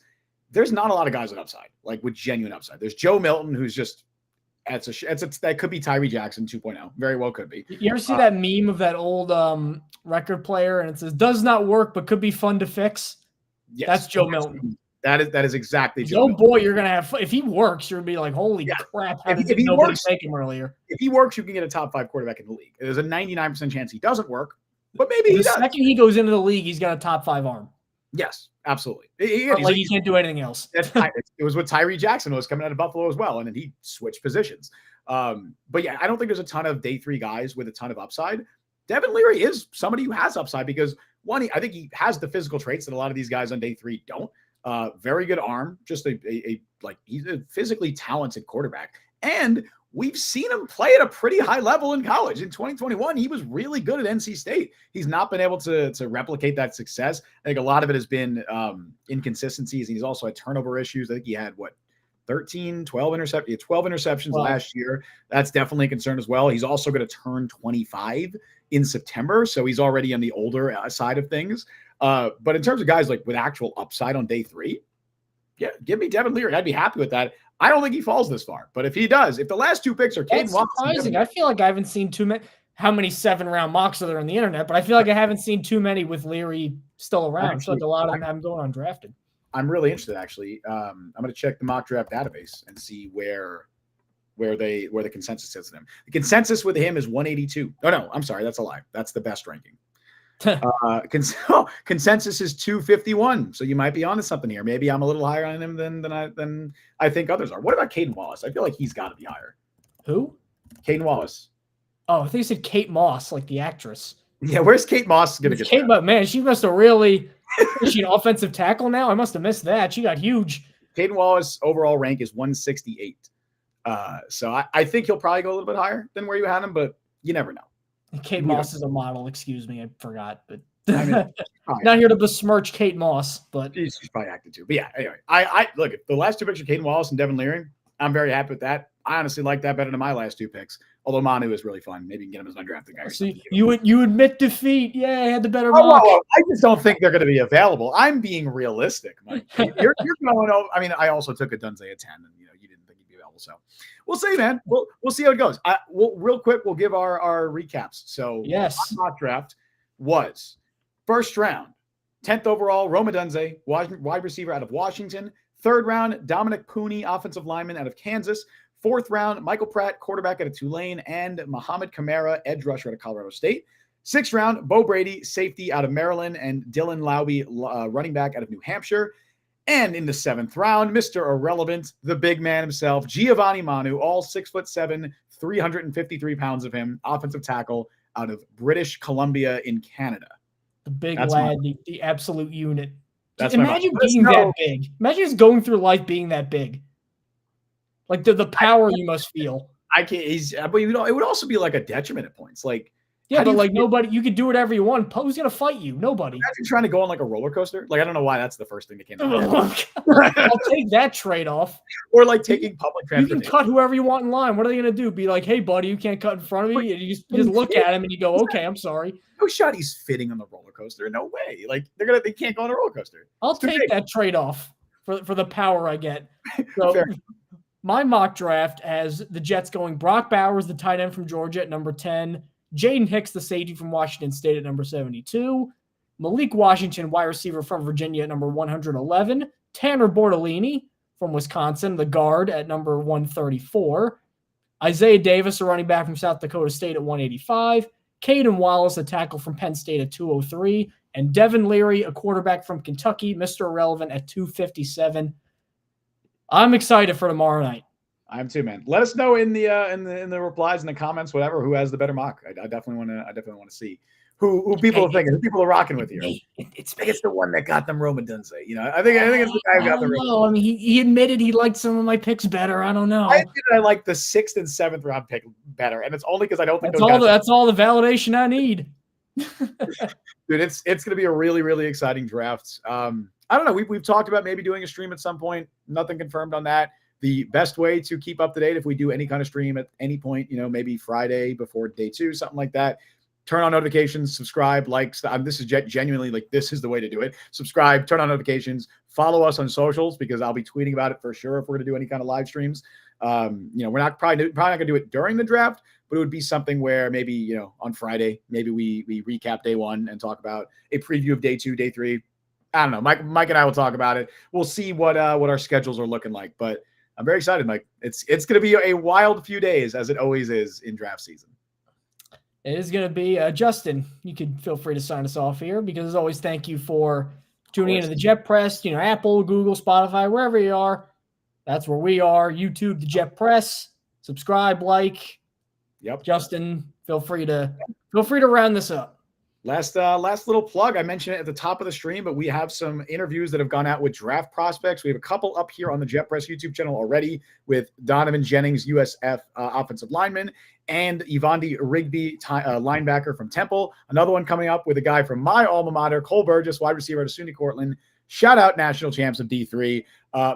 there's not a lot of guys with upside, like with genuine upside. There's Joe Milton, who's just that could be Tyree Jackson 2.0. Very well could be. You ever see that meme of that old record player and it says does not work but could be fun to fix? Yes, that's Joe Milton. That is exactly Joe. Oh boy, you're gonna have if he works, you're gonna be like, holy crap! How did nobody take him earlier? If he works, you can get a top 5 quarterback in the league. There's a 99% chance he doesn't work, but maybe he does. The second he goes into the league, he's got a top 5 arm. Yes, absolutely. He can't do anything else. It was what Tyree Jackson was coming out of Buffalo as well, and then he switched positions. But yeah, I don't think there's a ton of day 3 guys with a ton of upside. Devin Leary is somebody who has upside because one, I think he has the physical traits that a lot of these guys on day 3 don't. Very good arm, just he's a physically talented quarterback. And we've seen him play at a pretty high level in college. In 2021, he was really good at NC State. He's not been able to replicate that success. I think a lot of it has been inconsistencies. He's also had turnover issues. I think he had 12 interceptions last year. That's definitely a concern as well. He's also going to turn 25 in September, so he's already on the older side of things. But in terms of guys like with actual upside on day 3, yeah, give me Devin Leary. I'd be happy with that. I don't think he falls this far, but if he does, if the last 2 picks are Caden Watson, surprising. I feel like I haven't seen too many. How many 7-round mocks are there on the internet? But I feel like I haven't seen too many with Leary still around. I feel like a lot of them haven't gone undrafted. I'm really interested actually. I'm going to check the mock draft database and see where the consensus is with him. The consensus with him is 182. Oh no, I'm sorry, that's a lie. That's the best ranking. Consensus is 251. So you might be onto something here. Maybe I'm a little higher on him than I think others are. What about Caden Wallace? I feel like he's got to be higher. Who? Caden Wallace. Oh, I think you said Kate Moss, like the actress. Yeah, where's Kate Moss going to get? Kate, but man, she must have really. Is she an offensive tackle now? I must have missed that. She got huge. Caden Wallace overall rank is 168. So I think he'll probably go a little bit higher than where you had him, but you never know. Kate Moss is a model. Excuse me, I forgot, but I mean, not here to besmirch Kate Moss, but she's probably acted too. But yeah, anyway, I look at the last two picks of Caden Wallace and Devin Leary. I'm very happy with that. I honestly like that better than my last two picks. Although Manu is really fun. Maybe you can get him as an undrafted guy. So you admit defeat. Yeah, I had the better mock. I just don't think they're going to be available. I'm being realistic, Mike. You're going over. I mean, I also took a Dunze at 10, and you didn't think he'd be available. So we'll see, man. We'll see how it goes. Real quick, we'll give our recaps. So yes, my mock draft was first round, 10th overall, Rome Odunze, wide receiver out of Washington. Third round, Dominic Pooney, offensive lineman out of Kansas. Fourth round, Michael Pratt, quarterback out of Tulane, and Muhammad Kamara, edge rusher out of Colorado State. Sixth round, Bo Brady, safety out of Maryland, and Dylan Lowby, running back out of New Hampshire. And in the seventh round, Mr. Irrelevant, the big man himself, Giovanni Manu, all 6'7", 353 pounds of him, offensive tackle out of British Columbia in Canada. The big lad, the absolute unit. That's imagine being that big. Imagine just going through life being that big. Like the power you must feel. I can't. But it would also be like a detriment at points. Like yeah, but like nobody, you could do whatever you want. Who's gonna fight you? Nobody. Imagine trying to go on like a roller coaster. Like I don't know why that's the first thing that came to mind. I'll take that trade off. Or like taking public transportation. You can cut whoever you want in line. What are they gonna do? Be like, hey buddy, you can't cut in front of me. And you just look at him and you go, okay, I'm sorry. No shot he's fitting on the roller coaster. No way. Like they can't go on a roller coaster. I'll take that trade off for the power I get. So my mock draft has the Jets going Brock Bowers, the tight end from Georgia at number 10, Jaden Hicks, the safety from Washington State at number 72, Malik Washington, wide receiver from Virginia at number 111, Tanner Bortolini from Wisconsin, the guard at number 134, Isaiah Davis, a running back from South Dakota State at 185, Caden Wallace, a tackle from Penn State at 203, and Devin Leary, a quarterback from Kentucky, Mr. Irrelevant at 257. I'm excited for tomorrow night. I'm too, man. Let us know in the replies, in the comments, whatever, who has the better mock. I definitely want to see who people are thinking, who people are rocking with here. It's the one that got them Roman Dunze. I think it's the guy who got the Roman. I mean, he admitted he liked some of my picks better. I don't know. I admitted I like the 6th and 7th round pick better, and it's only because I don't think that's all the validation I need. Dude, it's going to be a really, really exciting draft. I don't know. We've talked about maybe doing a stream at some point. Nothing confirmed on that. The best way to keep up to date, if we do any kind of stream at any point, maybe Friday before day 2, something like that, turn on notifications, subscribe, like. This is genuinely like this is the way to do it. Subscribe, turn on notifications, follow us on socials because I'll be tweeting about it for sure if we're going to do any kind of live streams. We're not probably not going to do it during the draft, but it would be something where maybe on Friday, maybe we recap day 1 and talk about a preview of day 2, day 3. I don't know. Mike and I will talk about it. We'll see what our schedules are looking like, but I'm very excited, Mike. It's going to be a wild few days, as it always is in draft season. It is going to be. Justin, you can feel free to sign us off here because, as always, thank you for tuning into the Jet Press. Apple, Google, Spotify, wherever you are. That's where we are. YouTube, the Jet Press. Subscribe, like. Yep. Justin, feel free to round this up. Last little plug. I mentioned it at the top of the stream, but we have some interviews that have gone out with draft prospects. We have a couple up here on the Jet Press YouTube channel already with Donovan Jennings, USF offensive lineman, and Yvonne Rigby, linebacker from Temple. Another one coming up with a guy from my alma mater, Cole Burgess, wide receiver out of SUNY Cortland. Shout out national champs of D3.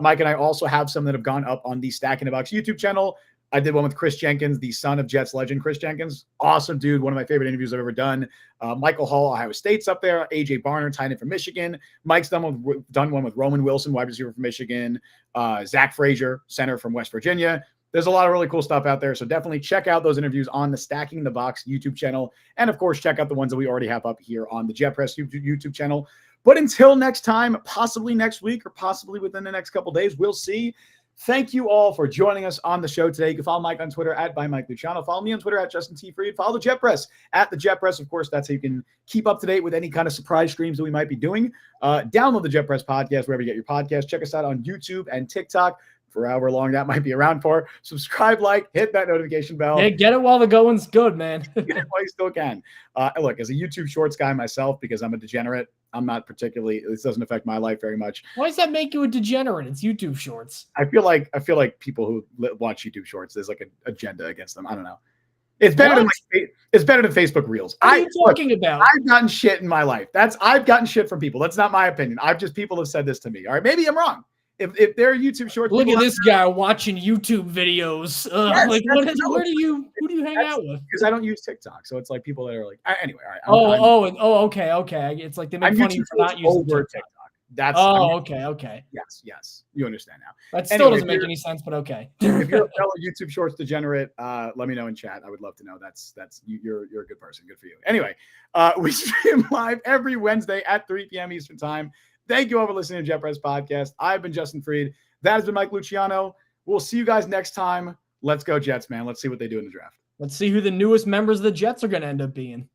Mike and I also have some that have gone up on the Stack in the Box YouTube channel. I did one with Chris Jenkins, the son of Jets legend Chris Jenkins. Awesome dude. One of my favorite interviews I've ever done. Michael Hall, Ohio State's up there. AJ Barner, tight end from Michigan. Mike's done one with Roman Wilson, wide receiver from Michigan. Zach Frazier, center from West Virginia. there's a lot of really cool stuff out there. So definitely check out those interviews on the Stacking the Box YouTube channel. And of course, check out the ones that we already have up here on the Jet Press YouTube channel. But until next time, possibly next week or possibly within the next couple days, we'll see. Thank you all for joining us on the show today. You can follow Mike on Twitter at @ByMikeLuciano. Follow me on Twitter at Justin T. Freed. Follow the Jet Press at the Jet Press. Of course, that's how you can keep up to date with any kind of surprise streams that we might be doing. Download the Jet Press podcast wherever you get your podcast. Check us out on YouTube and TikTok for however long that might be around for. Subscribe, like, hit that notification bell. Yeah, get it while the going's good, man. Get it while you still can. Look, as a YouTube Shorts guy myself, because I'm a degenerate, I'm not particularly, this doesn't affect my life very much. Why does that make you a degenerate? It's YouTube Shorts. I feel like people who watch YouTube Shorts, there's like an agenda against them. I don't know. It's better than Facebook Reels. What are you talking about? I've gotten shit in my life. I've gotten shit from people. That's not my opinion. People have said this to me. All right, maybe I'm wrong. If they're YouTube Shorts, look at this guy watching YouTube videos. Yes, like, who do you hang out with? Because I don't use TikTok, so it's like people that are like, anyway. All right. Okay. It's like they make fun of you for not using TikTok. That's okay. Yes. You understand now. That still doesn't make any sense, but okay. If you're a fellow YouTube Shorts degenerate, let me know in chat. I would love to know. You're a good person. Good for you. Anyway, we stream live every Wednesday at 3 p.m. Eastern Time. Thank you all for listening to Jet Press Podcast. I've been Justin Freed. That has been Mike Luciano. We'll see you guys next time. Let's go Jets, man. Let's see what they do in the draft. Let's see who the newest members of the Jets are going to end up being.